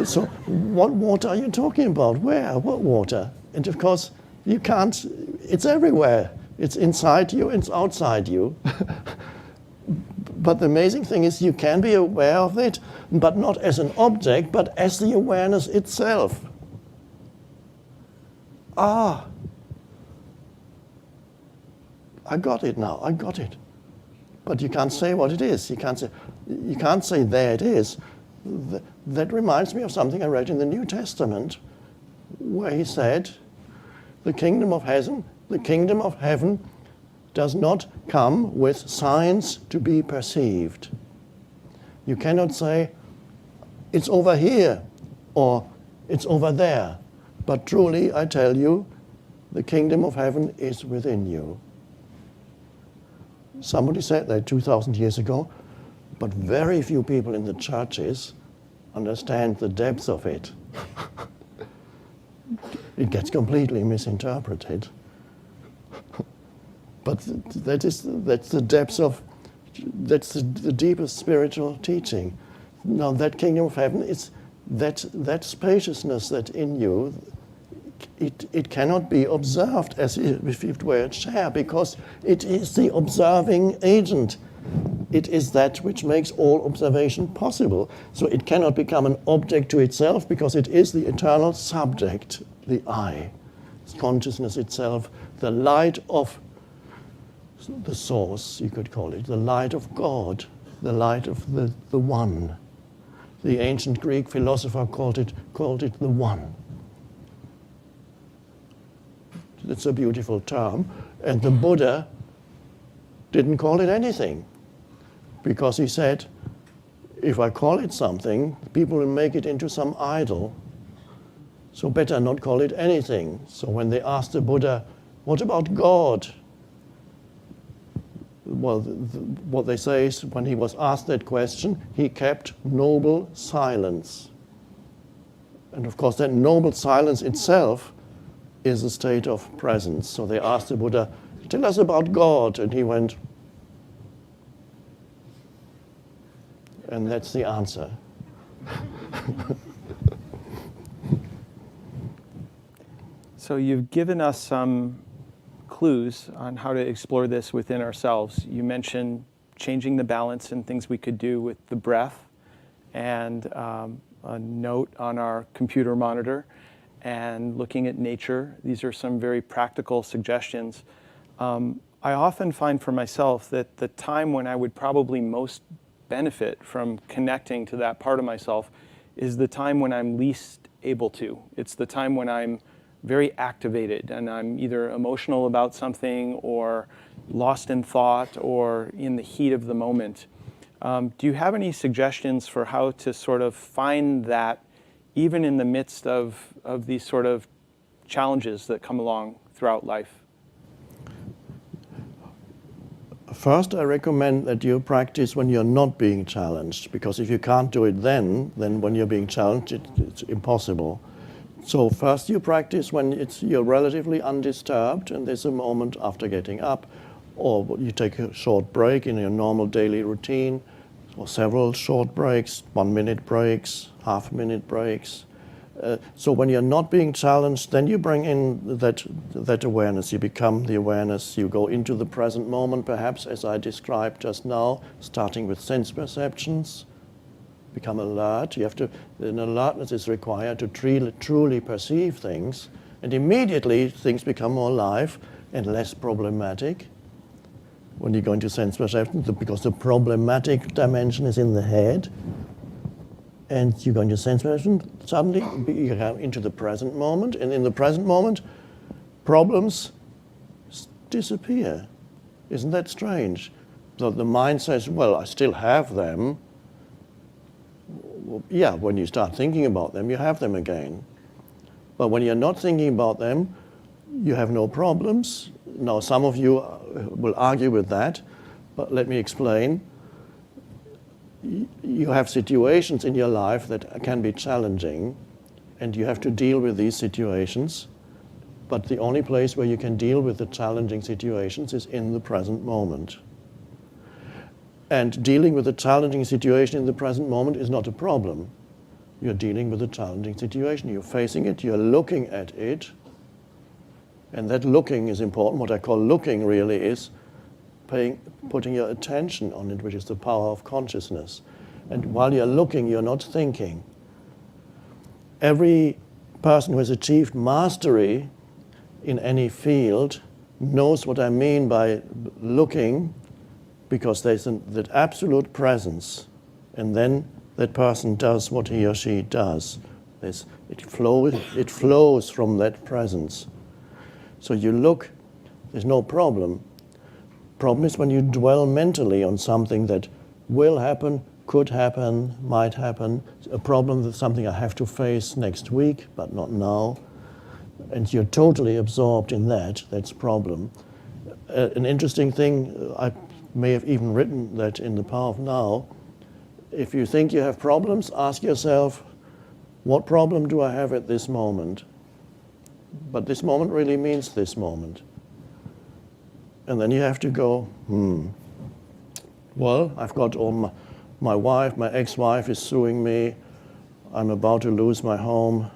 So what water are you talking about? Where? What water? And of course, you can't, it's everywhere. It's inside you, it's outside you. But the amazing thing is you can be aware of it, but not as an object, but as the awareness itself. I got it now, I got it. But you can't say what it is. You can't say there it is. That reminds me of something I read in the New Testament, where he said, the kingdom of heaven does not come with signs to be perceived. You cannot say, it's over here, or it's over there. But truly, I tell you, the kingdom of heaven is within you. Somebody said that 2,000 years ago, but very few people in the churches understand the depth of it. It gets completely misinterpreted. But that's the depth of, that's the deepest spiritual teaching. Now that kingdom of heaven is that spaciousness that in you, it cannot be observed as if it were a chair, because it is the observing agent. It is that which makes all observation possible. So it cannot become an object to itself, because it is the eternal subject, the I. It's consciousness itself, the light of the source, you could call it, the light of God, the light of the One. The ancient Greek philosopher called it the One. It's a beautiful term. And the Buddha didn't call it anything, because he said, if I call it something, people will make it into some idol. So better not call it anything. So when they asked the Buddha, What about God? Well, what they say is when he was asked that question, he kept noble silence. And of course, that noble silence itself is a state of presence. So they asked the Buddha, tell us about God. And he went, and that's the answer. So you've given us some clues on how to explore this within ourselves. You mentioned changing the balance and things we could do with the breath, and a note on our computer monitor, and looking at nature. These are some very practical suggestions. I often find for myself that the time when I would probably most benefit from connecting to that part of myself is the time when I'm least able to. It's the time when I'm very activated and I'm either emotional about something or lost in thought or in the heat of the moment. Do you have any suggestions for how to sort of find that even in the midst of these sort of challenges that come along throughout life? First, I recommend that you practice when you're not being challenged, because if you can't do it then when you're being challenged, it's impossible. So first you practice when you're relatively undisturbed and there's a moment after getting up, or you take a short break in your normal daily routine, or several short breaks, 1-minute breaks, half-minute breaks. So when you're not being challenged, then you bring in that awareness. You become the awareness. You go into the present moment, perhaps, as I described just now, starting with sense perceptions. Become alert. An alertness is required to truly perceive things, and immediately things become more alive and less problematic when you go into sense perception, because the problematic dimension is in the head. And you go into sense perception, suddenly you come into the present moment, and in the present moment, problems disappear. Isn't that strange? So the mind says, well, I still have them. Well, yeah, when you start thinking about them, you have them again. But when you're not thinking about them, you have no problems. Now, some of you will argue with that, but let me explain. You have situations in your life that can be challenging, and you have to deal with these situations. But the only place where you can deal with the challenging situations is in the present moment. And dealing with a challenging situation in the present moment is not a problem. You're dealing with a challenging situation. You're facing it. You're looking at it. And that looking is important. What I call looking really is putting your attention on it, which is the power of consciousness. And while you're looking, you're not thinking. Every person who has achieved mastery in any field knows what I mean by looking, because there's that absolute presence, and then that person does what he or she does. It flows from that presence. So you look, there's no problem. Problem is when you dwell mentally on something that will happen, could happen, might happen. A problem that's something I have to face next week, but not now. And you're totally absorbed in that. That's a problem. An interesting thing, I may have even written that in The Power of Now. If you think you have problems, ask yourself, what problem do I have at this moment? But this moment really means this moment. And then you have to go, well, I've got all my wife, my ex-wife is suing me. I'm about to lose my home.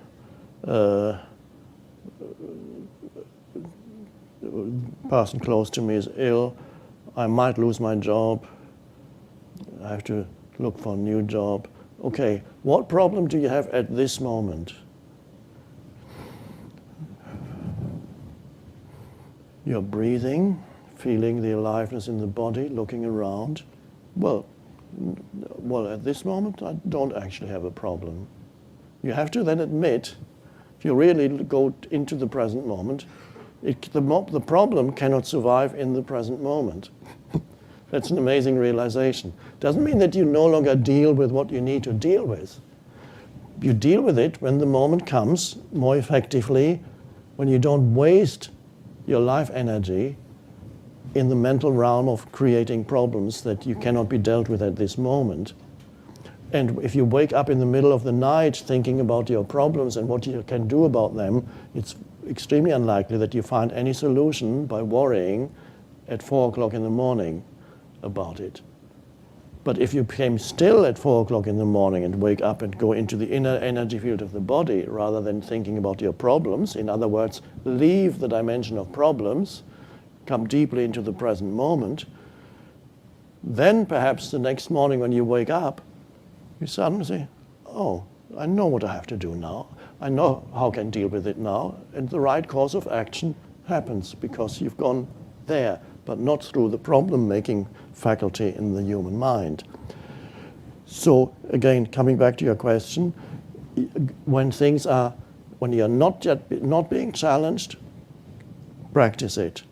Person close to me is ill. I might lose my job. I have to look for a new job. Okay, what problem do you have at this moment? You're breathing, feeling the aliveness in the body, looking around. Well, at this moment, I don't actually have a problem. You have to then admit, if you really go into the present moment, the problem cannot survive in the present moment. That's an amazing realization. Doesn't mean that you no longer deal with what you need to deal with. You deal with it when the moment comes more effectively, when you don't waste your life energy in the mental realm of creating problems that you cannot be dealt with at this moment. And if you wake up in the middle of the night thinking about your problems and what you can do about them, it's extremely unlikely that you find any solution by worrying at 4 o'clock in the morning about it. But if you became still at 4 o'clock in the morning and wake up and go into the inner energy field of the body rather than thinking about your problems, in other words, leave the dimension of problems, come deeply into the present moment, then perhaps the next morning when you wake up, you suddenly say, oh, I know what I have to do now. I know how I can deal with it now. And the right course of action happens because you've gone there, but not through the problem-making faculty in the human mind. So again, coming back to your question, when you're not being challenged, practice it.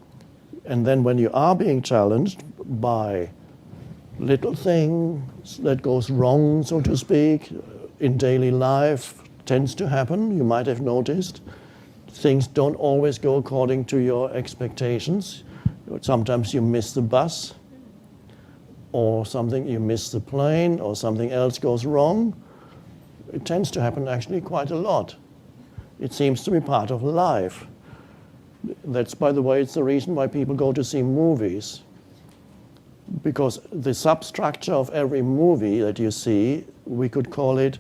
And then when you are being challenged by little things that goes wrong, so to speak, in daily life, tends to happen, you might have noticed. Things don't always go according to your expectations. Sometimes you miss the bus, or you miss the plane, or something else goes wrong. It tends to happen actually quite a lot. It seems to be part of life. That's, by the way, it's the reason why people go to see movies. Because the substructure of every movie that you see, we could call it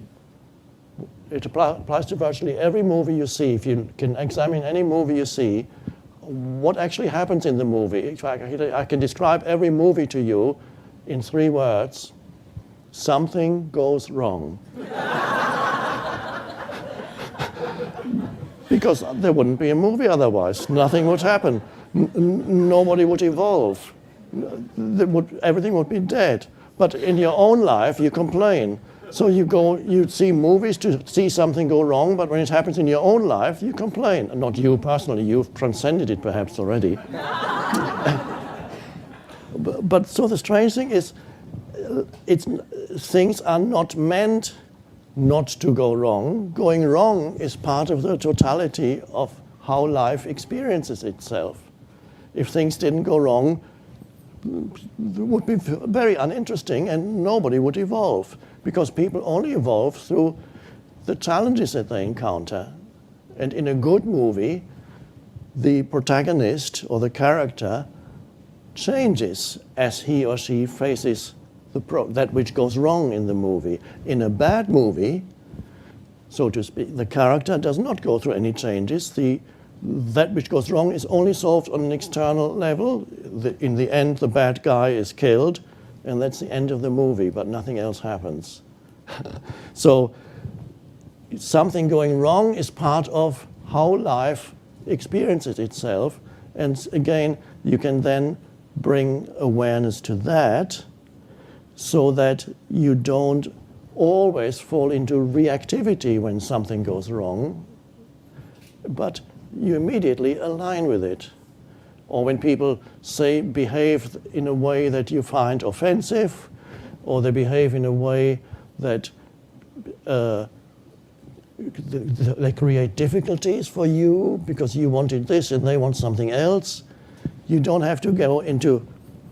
applies to virtually every movie you see. If you can examine any movie you see, what actually happens in the movie? In fact, I can describe every movie to you in 3 words. Something goes wrong. Because there wouldn't be a movie otherwise. Nothing would happen. Nobody would evolve. Everything would be dead. But in your own life, you complain. So you see movies to see something go wrong, but when it happens in your own life, you complain. Not you personally, you've transcended it perhaps already. But so the strange thing is, things are not meant not to go wrong. Going wrong is part of the totality of how life experiences itself. If things didn't go wrong, it would be very uninteresting and nobody would evolve, because people only evolve through the challenges that they encounter. And in a good movie, the protagonist or the character changes as he or she faces that which goes wrong in the movie. In a bad movie, so to speak, the character does not go through any changes. That which goes wrong is only solved on an external level. In the end, the bad guy is killed, and that's the end of the movie, but nothing else happens. So something going wrong is part of how life experiences itself. And again, you can then bring awareness to that so that you don't always fall into reactivity when something goes wrong, but you immediately align with it. Or when people behave in a way that you find offensive, or they behave in a way that they create difficulties for you because you wanted this and they want something else, you don't have to go into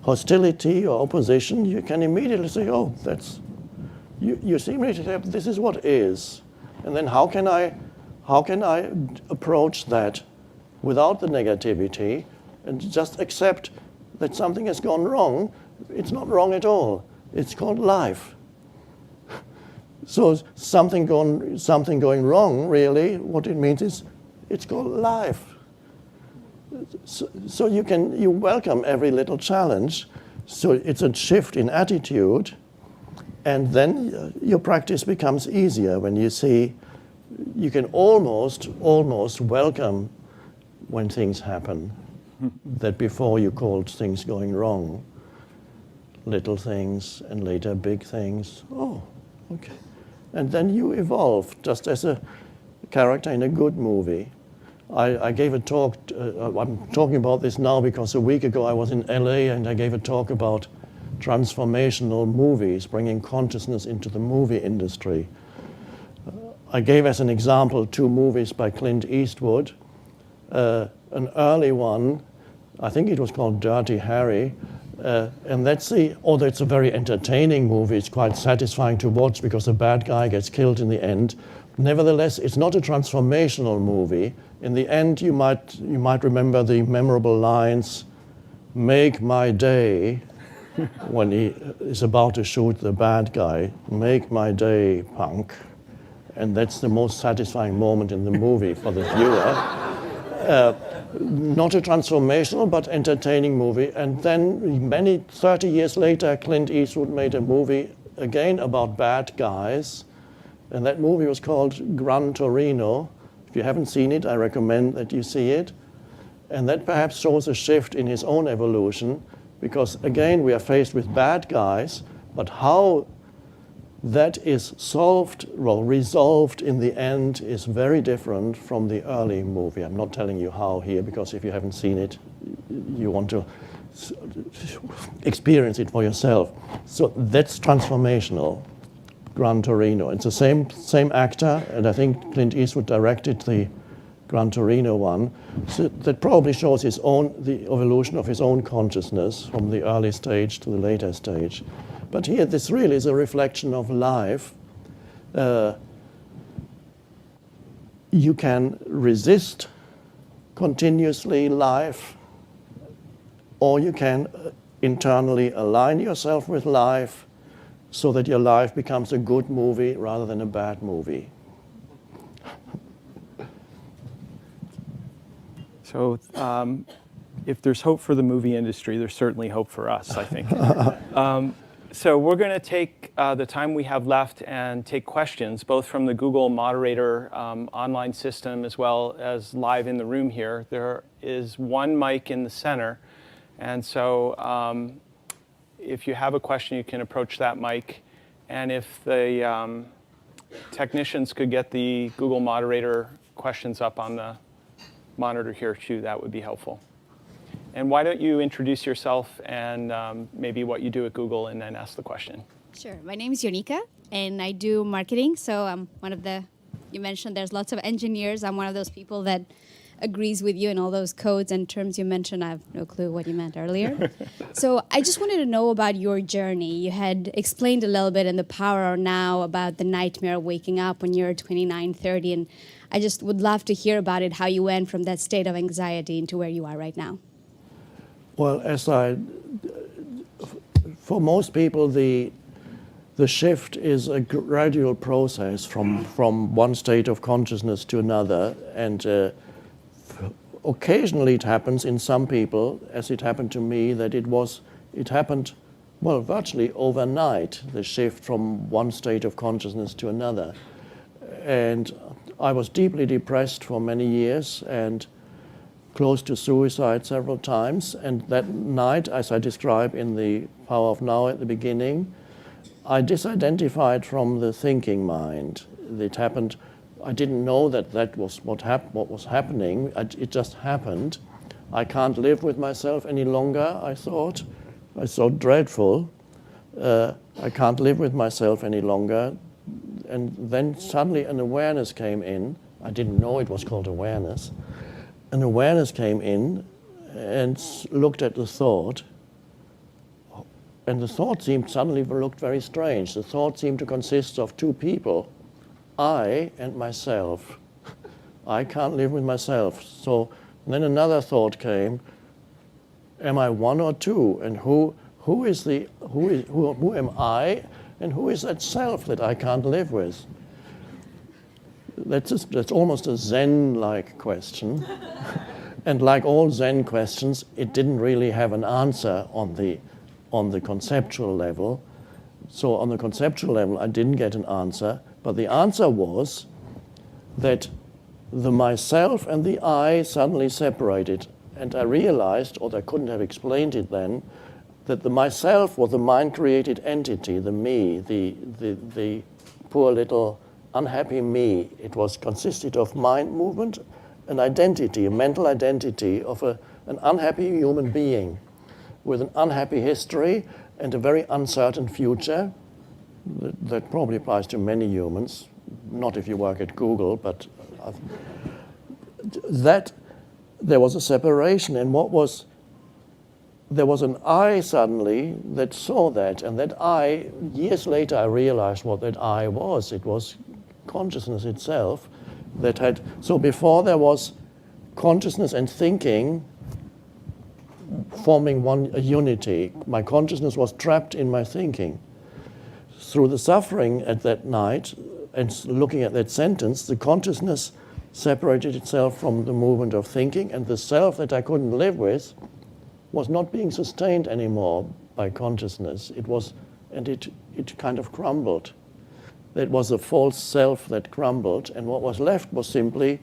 hostility or opposition. You can immediately say, oh, you seem to have, this is what is. And then how can I approach that without the negativity and just accept that something has gone wrong? It's not wrong at all. It's called life. So something going wrong, really, what it means is it's called life. So you welcome every little challenge. So it's a shift in attitude, and then your practice becomes easier when you see you can almost welcome when things happen that before you called things going wrong. Little things and later big things. Oh, okay. And then you evolve, just as a character in a good movie. I gave a talk, I'm talking about this now because a week ago I was in LA and I gave a talk about transformational movies, bringing consciousness into the movie industry. I gave as an example 2 movies by Clint Eastwood, an early one, I think it was called Dirty Harry, and although it's a very entertaining movie, it's quite satisfying to watch because the bad guy gets killed in the end. Nevertheless, it's not a transformational movie. In the end, you might remember the memorable lines, "Make my day," when he is about to shoot the bad guy, "Make my day, punk." And that's the most satisfying moment in the movie for the viewer. Not a transformational, but entertaining movie. And then 30 years later, Clint Eastwood made a movie again about bad guys. And that movie was called Gran Torino. If you haven't seen it, I recommend that you see it. And that perhaps shows a shift in his own evolution, because again, we are faced with bad guys, but how that is resolved in the end is very different from the early movie. I'm not telling you how here, because if you haven't seen it, you want to experience it for yourself. So that's transformational, Gran Torino. It's the same actor, and I think Clint Eastwood directed the Gran Torino one. So that probably shows the evolution of his own consciousness from the early stage to the later stage. But here, this really is a reflection of life. You can resist continuously life, or you can internally align yourself with life so that your life becomes a good movie rather than a bad movie. So if there's hope for the movie industry, there's certainly hope for us, I think. So we're going to take the time we have left and take questions, both from the Google moderator online system as well as live in the room here. There is one mic in the center. And so if you have a question, you can approach that mic. And if the technicians could get the Google moderator questions up on the monitor here too, that would be helpful. And why don't you introduce yourself and maybe what you do at Google, and then ask the question. Sure. My name is Yonika, and I do marketing. So I'm one of you mentioned there's lots of engineers. I'm one of those people that agrees with you in all those codes and terms you mentioned. I have no clue what you meant earlier. So I just wanted to know about your journey. You had explained a little bit in the Power Now about the nightmare of waking up when you're 29, 30, and I just would love to hear about it, how you went from that state of anxiety into where you are right now. Well, for most people, the shift is a gradual process from one state of consciousness to another, and occasionally it happens in some people, as it happened to me, that it happened, well, virtually overnight, the shift from one state of consciousness to another. And I was deeply depressed for many years and close to suicide several times. And that night, as I describe in the Power of Now at the beginning, I disidentified from the thinking mind. It happened. I didn't know that was what was happening. It just happened. I can't live with myself any longer, I thought. I was so dreadful. I can't live with myself any longer. And then suddenly an awareness came in. I didn't know it was called awareness. An awareness came in and looked at the thought. And the thought suddenly looked very strange. The thought seemed to consist of two people, I and myself. I can't live with myself. So then another thought came, am I one or two? And who am I? And who is that self that I can't live with? That's almost a Zen-like question. And like all Zen questions, it didn't really have an answer on the conceptual level. So on the conceptual level, I didn't get an answer. But the answer was that the myself and the I suddenly separated. And I realized, or I couldn't have explained it then, that the myself was the mind-created entity, the me, the poor little unhappy me. It consisted of mind movement, an identity, a mental identity of an unhappy human being with an unhappy history and a very uncertain future. That probably applies to many humans, not if you work at Google, but that there was a separation, and there was an I suddenly that saw that, and that I, years later I realized what that I was. It was consciousness itself that had, so before there was consciousness and thinking forming a unity. My consciousness was trapped in my thinking. Through the suffering at that night and looking at that sentence, the consciousness separated itself from the movement of thinking, and the self that I couldn't live with was not being sustained anymore by consciousness. It kind of crumbled. It was a false self that crumbled, and what was left was simply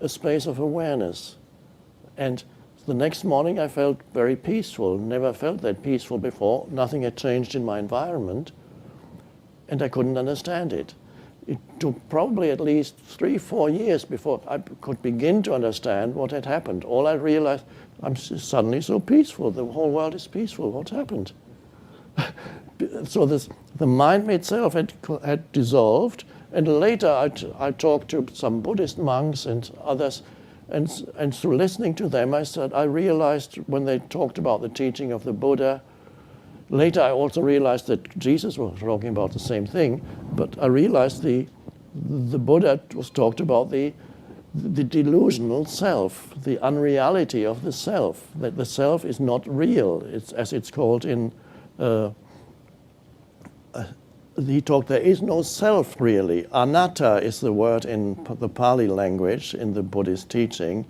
a space of awareness. And the next morning I felt very peaceful, never felt that peaceful before. Nothing had changed in my environment, and I couldn't understand it. It took probably at least 3-4 years before I could begin to understand what had happened. All I realized, I'm suddenly so peaceful. The whole world is peaceful. What's happened? So the mind itself had dissolved, and later I talked to some Buddhist monks and others, and through listening to them, I realized when they talked about the teaching of the Buddha. Later, I also realized that Jesus was talking about the same thing, but I realized the Buddha was talked about the delusional self, the unreality of the self, that the self is not real. It's as it's called in. He talked, there is no self really. Anatta is the word in the Pali language in the Buddhist teaching.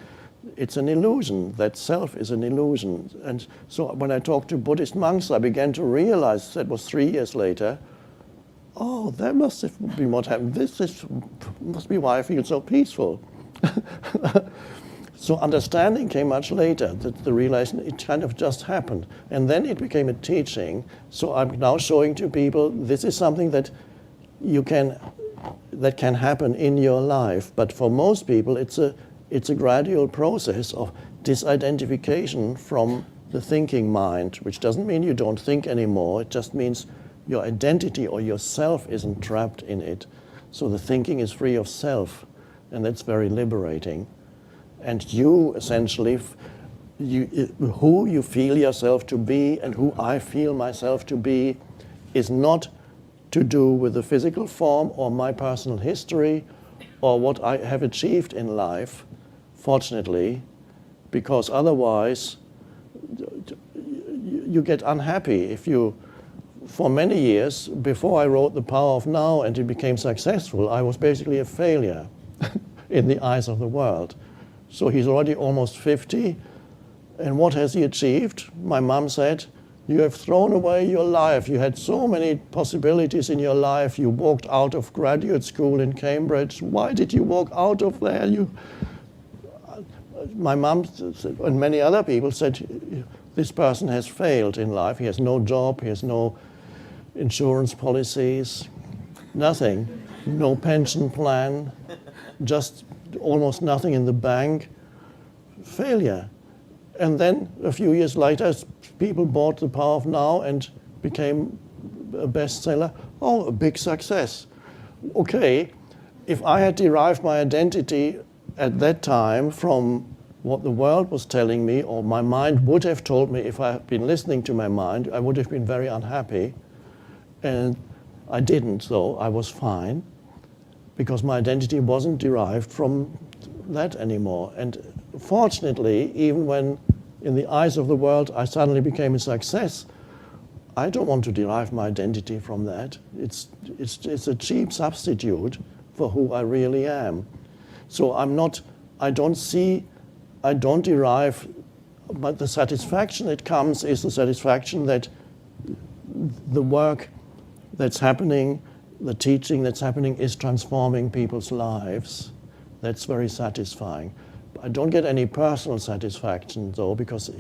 It's an illusion. That self is an illusion. And so when I talked to Buddhist monks, I began to realize, that was 3 years later, oh, that must have been what happened. This must be why I feel so peaceful. So understanding came much later, that the realization, it kind of just happened. And then it became a teaching. So I'm now showing to people, this is something that that can happen in your life. But for most people, it's a gradual process of disidentification from the thinking mind, which doesn't mean you don't think anymore. It just means your identity or yourself isn't trapped in it. So the thinking is free of self, and that's very liberating. And you essentially, who you feel yourself to be and who I feel myself to be is not to do with the physical form or my personal history or what I have achieved in life, fortunately, because otherwise you get unhappy. If you, for many years, before I wrote The Power of Now and it became successful, I was basically a failure in the eyes of the world. So he's already almost 50, and what has he achieved? My mom said, you have thrown away your life. You had so many possibilities in your life. You walked out of graduate school in Cambridge. Why did you walk out of there? My mom and many other people said, this person has failed in life. He has no job, he has no insurance policies, nothing, no pension plan, just almost nothing in the bank, failure. And then a few years later, people bought The Power of Now and became a bestseller. Oh, a big success. Okay, if I had derived my identity at that time from what the world was telling me, or my mind would have told me if I had been listening to my mind, I would have been very unhappy. And I didn't, though. I was fine, because my identity wasn't derived from that anymore. And fortunately, even when in the eyes of the world I suddenly became a success, I don't want to derive my identity from that. It's a cheap substitute for who I really am. So I don't derive, but the satisfaction that comes is the satisfaction that the work that's happening, the teaching that's happening is transforming people's lives. That's very satisfying. I don't get any personal satisfaction though, because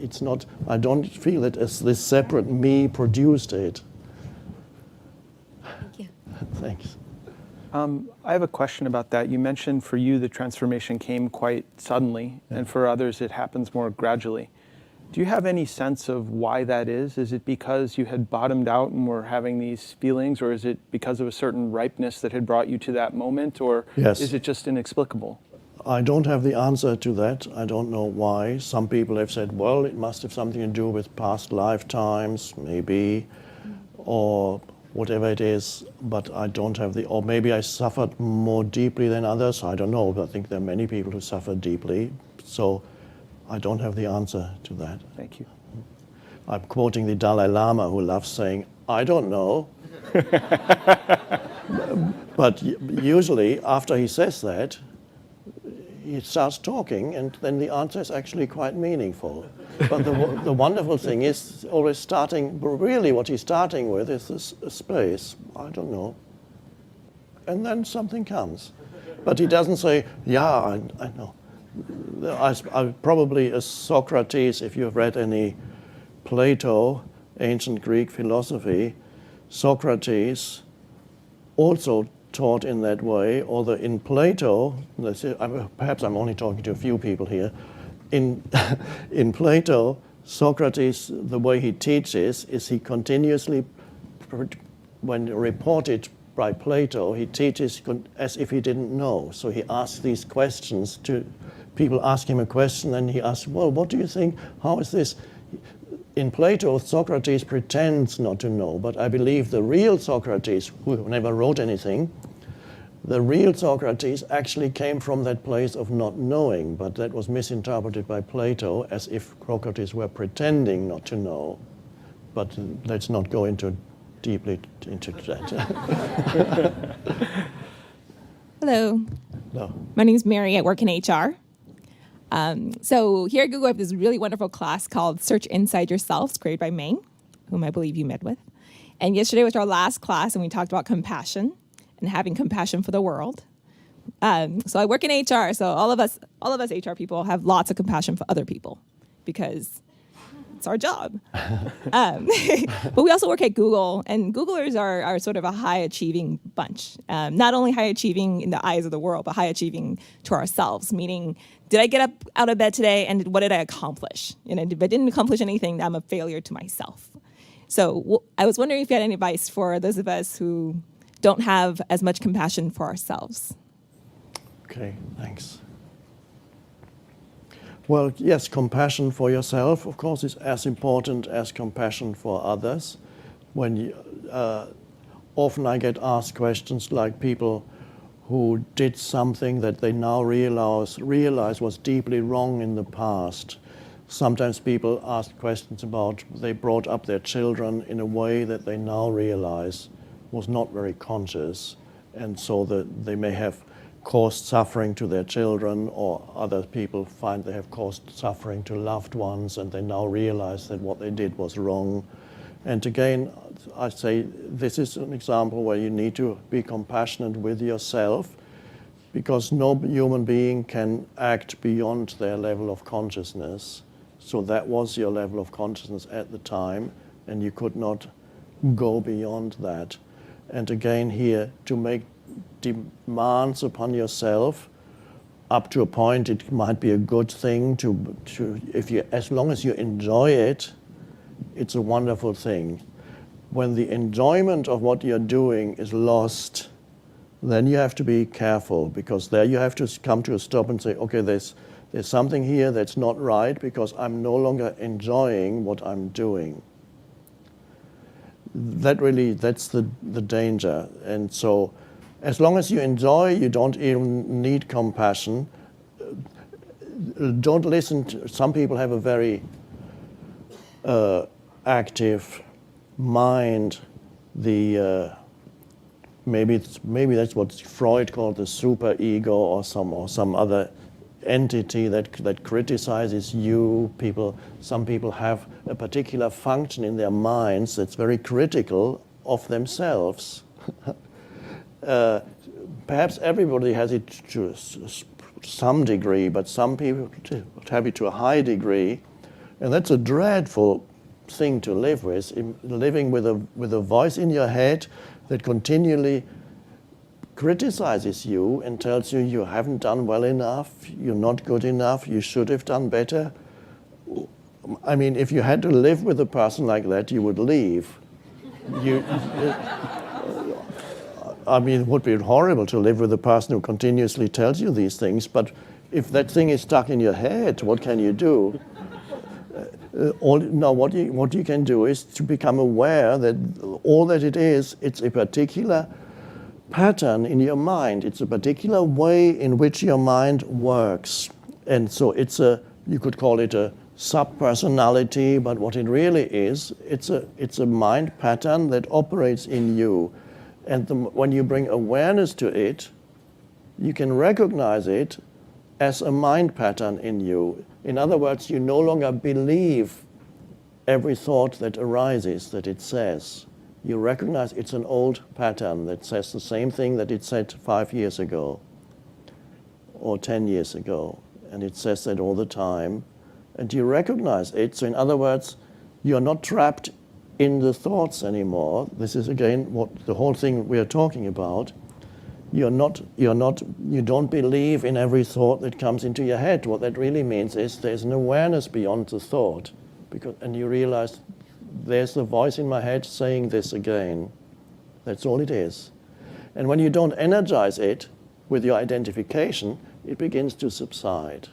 I don't feel it as this separate me produced it. Thank you. Thanks. I have a question about that. You mentioned for you the transformation came quite suddenly, and for others it happens more gradually. Do you have any sense of why that is? Is it because you had bottomed out and were having these feelings, or is it because of a certain ripeness that had brought you to that moment, or Yes. is it just inexplicable? I don't have the answer to that. I don't know why. Some people have said, well, it must have something to do with past lifetimes, maybe, or whatever it is, but I don't have the, or maybe I suffered more deeply than others. I don't know, but I think there are many people who suffer deeply. So I don't have the answer to that. Thank you. I'm quoting the Dalai Lama, who loves saying, I don't know. But usually after he says that, he starts talking, and then the answer is actually quite meaningful. But the wonderful thing is always starting, really what he's starting with is this space, I don't know. And then something comes. But he doesn't say, yeah, I know. I probably, as Socrates, if you've read any Plato, ancient Greek philosophy, Socrates also taught in that way, although in Plato, perhaps I'm only talking to a few people here, in Plato, Socrates, the way he teaches is he continuously, when reported by Plato, he teaches as if he didn't know. So he asks these questions to, people ask him a question and he asks, well, what do you think, how is this? In Plato, Socrates pretends not to know, but I believe the real Socrates, who never wrote anything, the real Socrates actually came from that place of not knowing, but that was misinterpreted by Plato as if Socrates were pretending not to know. But let's not go deeply into that. Hello. No. My name is Mary. I work in HR. So here at Google, I have this really wonderful class called Search Inside Yourself. It's created by Ming, whom I believe you met with. And yesterday was our last class, and we talked about compassion and having compassion for the world. So I work in HR, so all of us HR people have lots of compassion for other people because it's our job. But we also work at Google, and Googlers are sort of a high-achieving bunch. Not only high-achieving in the eyes of the world, but high-achieving to ourselves, meaning, did I get up out of bed today, and what did I accomplish? And if I didn't accomplish anything, I'm a failure to myself. So I was wondering if you had any advice for those of us who don't have as much compassion for ourselves. Okay, thanks. Well, yes, compassion for yourself, of course, is as important as compassion for others. When you, often I get asked questions like people who did something that they now realize was deeply wrong in the past. Sometimes people ask questions about they brought up their children in a way that they now realize was not very conscious, and so that they may have caused suffering to their children, or other people find they have caused suffering to loved ones and they now realize that what they did was wrong. And again, I say this is an example where you need to be compassionate with yourself, because no human being can act beyond their level of consciousness. So that was your level of consciousness at the time, and you could not go beyond that. And again here, to make demands upon yourself, up to a point it might be a good thing to if you, as long as you enjoy it, it's a wonderful thing. When the enjoyment of what you're doing is lost, then you have to be careful, because there you have to come to a stop and say, okay, there's something here that's not right, because I'm no longer enjoying what I'm doing. That's the danger. And so as long as you enjoy, you don't even need compassion. Don't listen to, some people have a very active mind. Maybe that's what Freud called the superego, or some other entity that criticizes you. Some people have a particular function in their minds that's very critical of themselves. Perhaps everybody has it to some degree, but some people have it to a high degree, and that's a dreadful thing to live with. Living with a voice in your head that continually criticizes you and tells you you haven't done well enough, you're not good enough, you should have done better. I mean, if you had to live with a person like that, you would leave. I mean, it would be horrible to live with a person who continuously tells you these things, but if that thing is stuck in your head, what can you do? Now, what you can do is to become aware that all that it is, it's a particular pattern in your mind. It's a particular way in which your mind works. And so you could call it a sub-personality, but what it really is, it's a mind pattern that operates in you. And when you bring awareness to it, you can recognize it as a mind pattern in you. In other words, you no longer believe every thought that arises, that it says. You recognize it's an old pattern that says the same thing that it said 5 years ago or 10 years ago. And it says that all the time. And you recognize it. So in other words, you're not trapped in the thoughts anymore. This is again what the whole thing we are talking about. You don't believe in every thought that comes into your head. What that really means is there's an awareness beyond the thought. And you realize there's a voice in my head saying this again. That's all it is. And when you don't energize it with your identification, it begins to subside.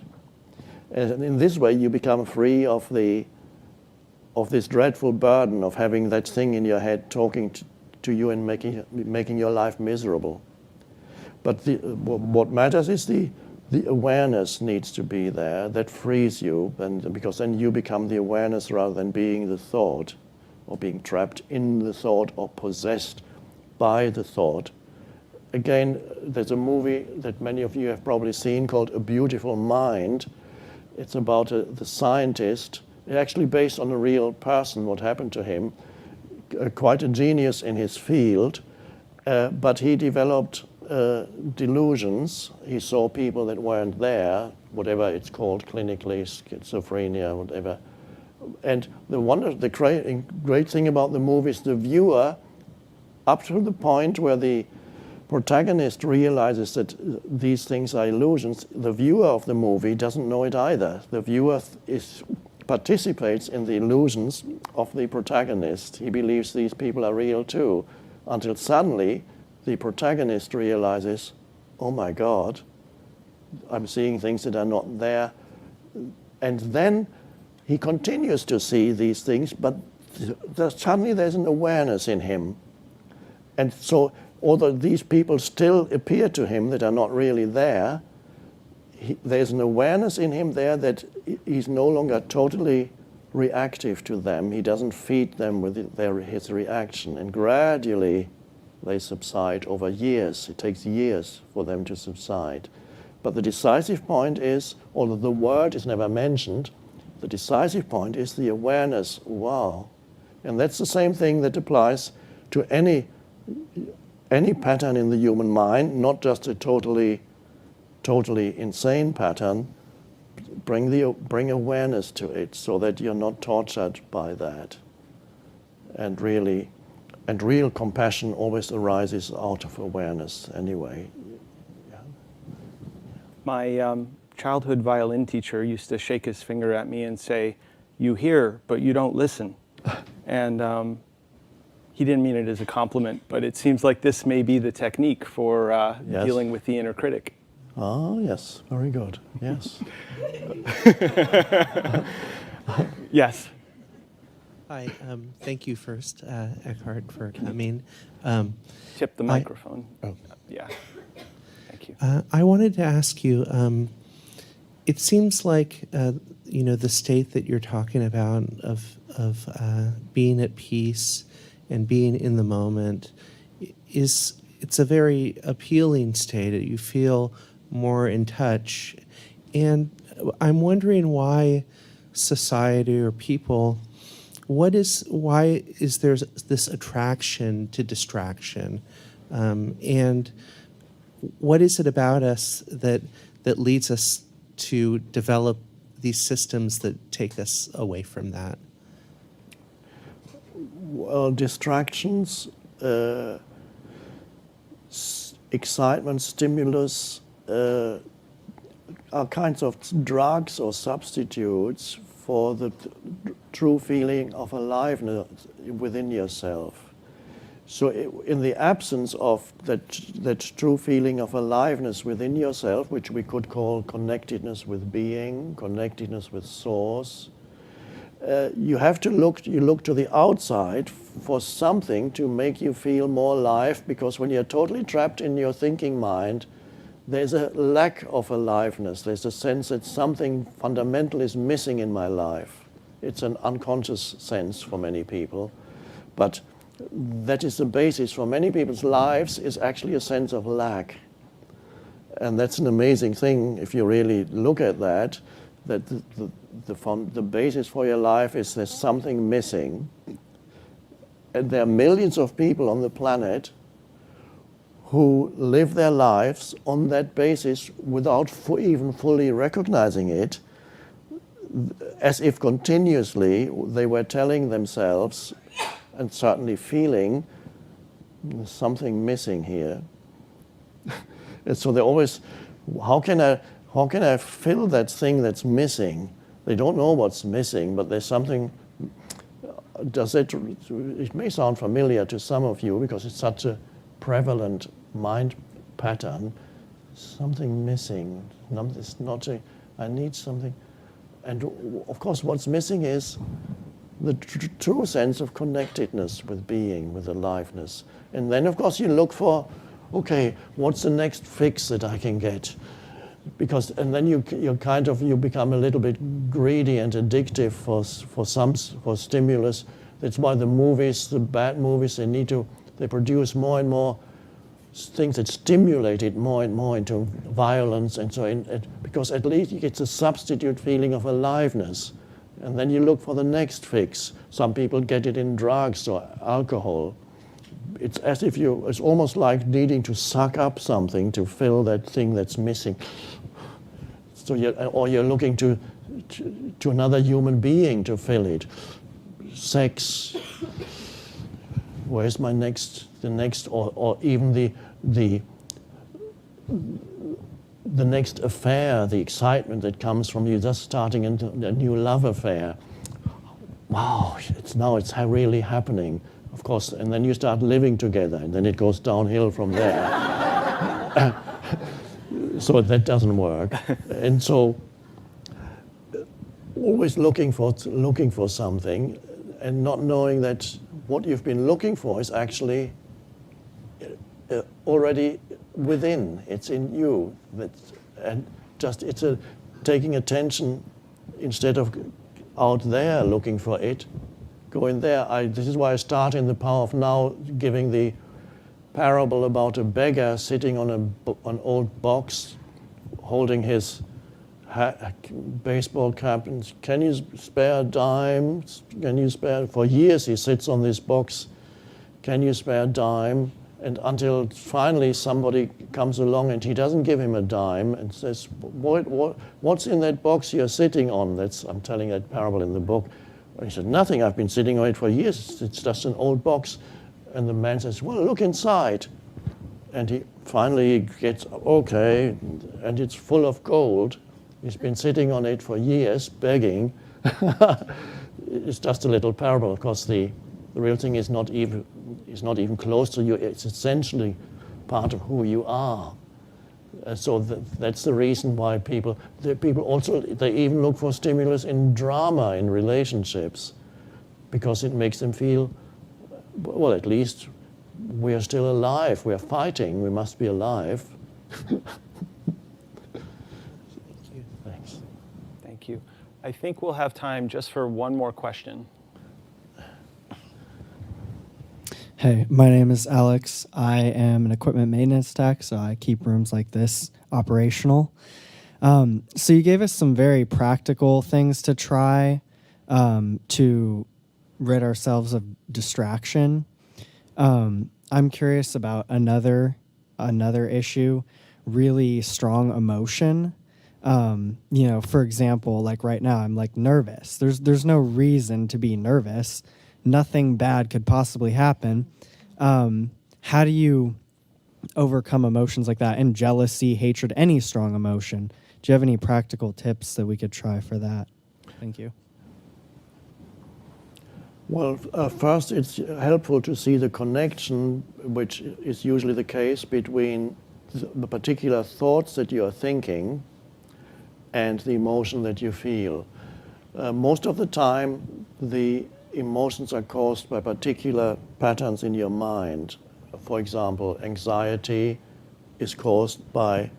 And in this way, you become free of this dreadful burden of having that thing in your head talking to you and making your life miserable. But what matters is the awareness needs to be there that frees you, and because then you become the awareness rather than being the thought, or being trapped in the thought or possessed by the thought. Again, there's a movie that many of you have probably seen called A Beautiful Mind. It's about the scientist, actually based on a real person, what happened to him, quite a genius in his field, but he developed delusions. He saw people that weren't there, whatever it's called clinically, schizophrenia, whatever. And the great thing about the movie is the viewer, up to the point where the protagonist realizes that these things are illusions, the viewer of the movie doesn't know it either. The viewer participates in the illusions of the protagonist. He believes these people are real too, until suddenly the protagonist realizes, oh my God, I'm seeing things that are not there. And then he continues to see these things, but suddenly there's an awareness in him. And so, although these people still appear to him that are not really there, there's an awareness in him there that he's no longer totally reactive to them. He doesn't feed them with his reaction. And gradually, they subside over years. It takes years for them to subside. But the decisive point is, although the word is never mentioned, the decisive point is the awareness, wow. And that's the same thing that applies to any pattern in the human mind, not just a totally insane pattern. Bring awareness to it so that you're not tortured by that. And real compassion always arises out of awareness anyway. Yeah. My childhood violin teacher used to shake his finger at me and say, "You hear, but you don't listen." And he didn't mean it as a compliment, but it seems like this may be the technique for Yes. dealing with the inner critic. Oh, yes, very good, yes. Yes. Hi, thank you first, Eckhart, for coming. Tip the microphone. Oh. Yeah. Thank you. I wanted to ask you, it seems like, the state that you're talking about of being at peace and being in the moment it's a very appealing state. You feel more in touch. And I'm wondering why society or people, why is there this attraction to distraction? And what is it about us that leads us to develop these systems that take us away from that? Well, distractions, excitement, stimulus are kinds of drugs or substitutes for the true feeling of aliveness within yourself. So in the absence of that true feeling of aliveness within yourself, which we could call connectedness with being, connectedness with source, you have to look to the outside for something to make you feel more alive, because when you're totally trapped in your thinking mind, there's a lack of aliveness. There's a sense that something fundamental is missing in my life. It's an unconscious sense for many people, but that is the basis for many people's lives, is actually a sense of lack. And that's an amazing thing if you really look at that the basis for your life is there's something missing. And there are millions of people on the planet who live their lives on that basis without even fully recognizing it, as if continuously they were telling themselves, and certainly feeling, there's something missing here. And so they always, how can I fill that thing that's missing? They don't know what's missing, but there's something. It may sound familiar to some of you because it's such a prevalent mind pattern. Something missing. It's not I need something. And of course, what's missing is the true sense of connectedness with being, with aliveness. And then, of course, you look for, okay, what's the next fix that I can get? And then you become a little bit greedy and addictive for stimulus. That's why the bad movies, they produce more and more things that stimulate it more and more into violence and so on, because at least you get a substitute feeling of aliveness. And then you look for the next fix. Some people get it in drugs or alcohol. It's as if it's almost like needing to suck up something to fill that thing that's missing. So you're looking to another human being to fill it. Sex. Where's the next, or even the next affair, the excitement that comes from you just starting into a new love affair. Wow, it's really happening. Of course, and then you start living together, and then it goes downhill from there. So that doesn't work. And so always looking for something, and not knowing that what you've been looking for is actually already within. It's in you. It's taking attention instead of out there looking for it. Go in there. This is why I start in The Power of Now, giving the parable about a beggar sitting on an old box, holding his baseball cap, and can you spare a dime? Can you spare? For years he sits on this box. Can you spare a dime? And until finally somebody comes along and he doesn't give him a dime and says, what's in that box you're sitting on? I'm telling that parable in the book. And he said, nothing, I've been sitting on it for years. It's just an old box. And the man says, well, look inside. And he finally gets, okay, and it's full of gold. He's been sitting on it for years, begging. It's just a little parable. Of course, the real thing is not even close to you. It's essentially part of who you are. So that's the reason why people also, they even look for stimulus in drama, in relationships, because it makes them feel, well, at least we are still alive. We are fighting. We must be alive. Thanks. Thank you. I think we'll have time just for one more question. Hey, my name is Alex. I am an equipment maintenance tech, so I keep rooms like this operational. So you gave us some very practical things to try to rid ourselves of distraction. I'm curious about another issue, really strong emotion. For example, like right now, I'm like nervous. There's no reason to be nervous. Nothing bad could possibly happen. How do you overcome emotions like that? And jealousy, hatred, any strong emotion. Do you have any practical tips that we could try for that? Thank you. Well, first it's helpful to see the connection, which is usually the case, between the particular thoughts that you are thinking and the emotion that you feel. Most of the time, the emotions are caused by particular patterns in your mind. For example, anxiety is caused by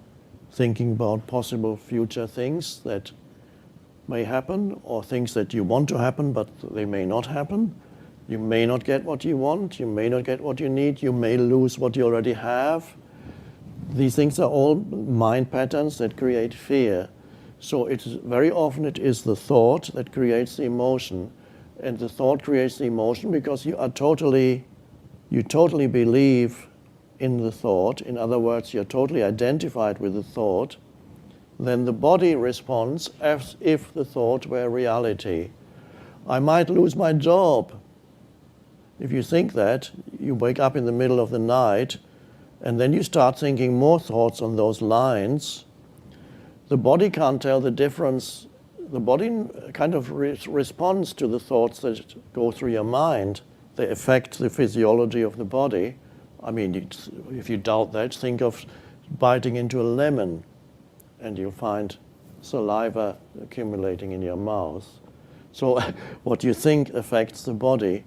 thinking about possible future things that may happen, or things that you want to happen but they may not happen. You may not get what you want, you may not get what you need, you may lose what you already have. These things are all mind patterns that create fear. So very often it is the thought that creates the emotion. And the thought creates the emotion because you totally believe in the thought. In other words, you're totally identified with the thought. Then the body responds as if the thought were reality. I might lose my job. If you think that, you wake up in the middle of the night, and then you start thinking more thoughts on those lines. The body can't tell the difference. The body kind of responds to the thoughts that go through your mind. They affect the physiology of the body. I mean, if you doubt that, think of biting into a lemon, and you'll find saliva accumulating in your mouth. So what you think affects the body.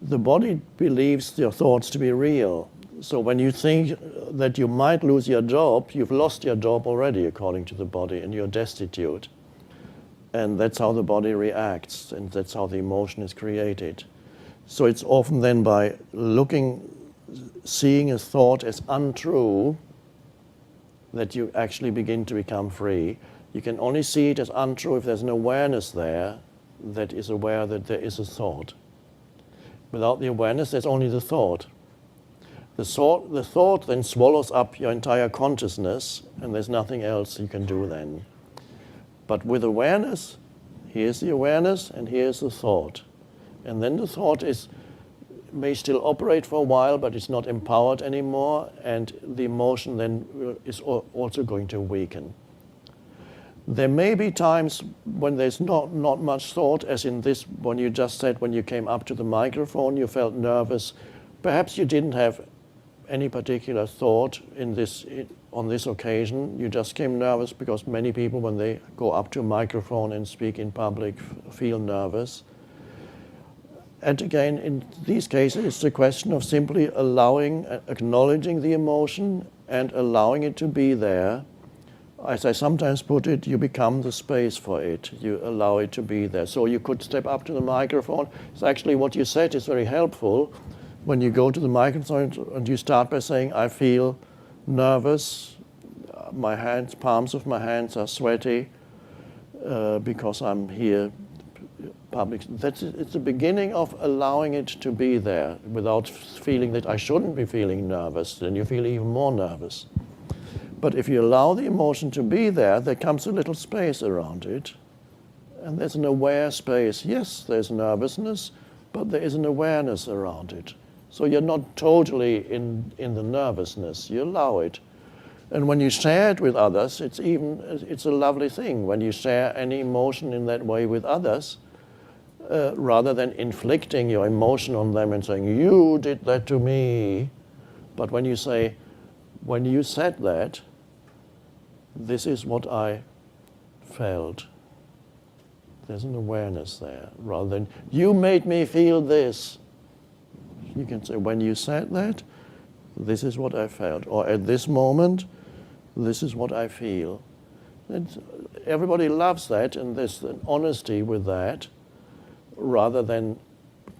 The body believes your thoughts to be real. So when you think that you might lose your job, you've lost your job already, according to the body, and you're destitute. And that's how the body reacts, and that's how the emotion is created. So it's often then by seeing a thought as untrue, that you actually begin to become free. You can only see it as untrue if there's an awareness there that is aware that there is a thought. Without the awareness, there's only the thought. The thought then swallows up your entire consciousness, and there's nothing else you can do then. But with awareness, here's the awareness and here's the thought. And then the thought may still operate for a while, but it's not empowered anymore, and the emotion then is also going to weaken. There may be times when there's not much thought, as in this one you just said, when you came up to the microphone, you felt nervous. Perhaps you didn't have any particular thought on this occasion. You just came nervous because many people, when they go up to a microphone and speak in public, feel nervous. And again, in these cases, it's a question of simply acknowledging the emotion and allowing it to be there. As I sometimes put it, you become the space for it. You allow it to be there. So you could step up to the microphone. It's actually what you said is very helpful. When you go to the microphone and you start by saying, I feel nervous, palms of my hands are sweaty because I'm here public. It's the beginning of allowing it to be there without feeling that I shouldn't be feeling nervous. Then you feel even more nervous. But if you allow the emotion to be there, there comes a little space around it. And there's an aware space. Yes, there's nervousness, but there is an awareness around it. So you're not totally in the nervousness. You allow it. And when you share it with others, it's a lovely thing. When you share any emotion in that way with others, rather than inflicting your emotion on them and saying, you did that to me. But when you say, when you said that, this is what I felt. There's an awareness there, rather than, you made me feel this. You can say, when you said that, this is what I felt. Or at this moment, this is what I feel. And everybody loves that, and there's an honesty with that, rather than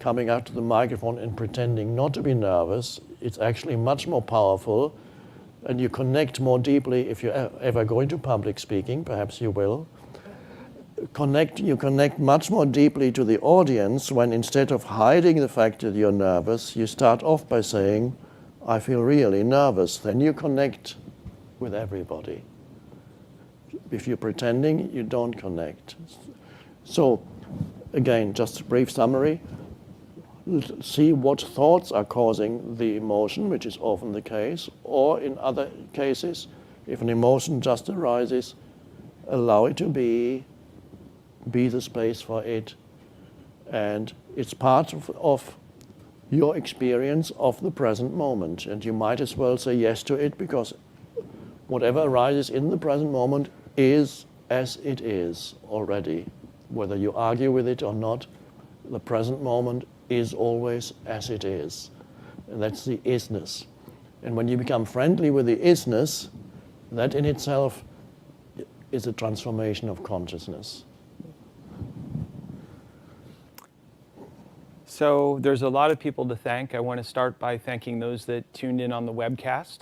coming out to the microphone and pretending not to be nervous. It's actually much more powerful, and you connect more deeply. If you're ever going to public speaking, perhaps you will, you connect much more deeply to the audience when, instead of hiding the fact that you're nervous, you start off by saying, I feel really nervous. Then you connect with everybody. If you're pretending, you don't connect. So, again, just a brief summary. See what thoughts are causing the emotion, which is often the case, or in other cases, if an emotion just arises, allow it to be the space for it, And it's part of your experience of the present moment. And you might as well say yes to it, because whatever arises in the present moment is as it is already. Whether you argue with it or not, the present moment is always as it is. And that's the isness. And when you become friendly with the isness, that in itself is a transformation of consciousness. So there's a lot of people to thank. I want to start by thanking those that tuned in on the webcast.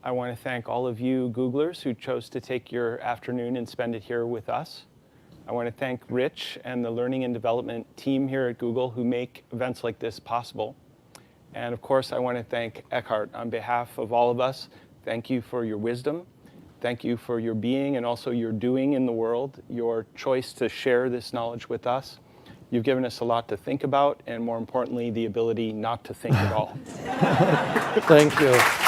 I want to thank all of you Googlers who chose to take your afternoon and spend it here with us. I want to thank Rich and the Learning and Development team here at Google who make events like this possible. And of course, I want to thank Eckhart on behalf of all of us. Thank you for your wisdom. Thank you for your being and also your doing in the world, your choice to share this knowledge with us. You've given us a lot to think about, and more importantly, the ability not to think at all. Thank you.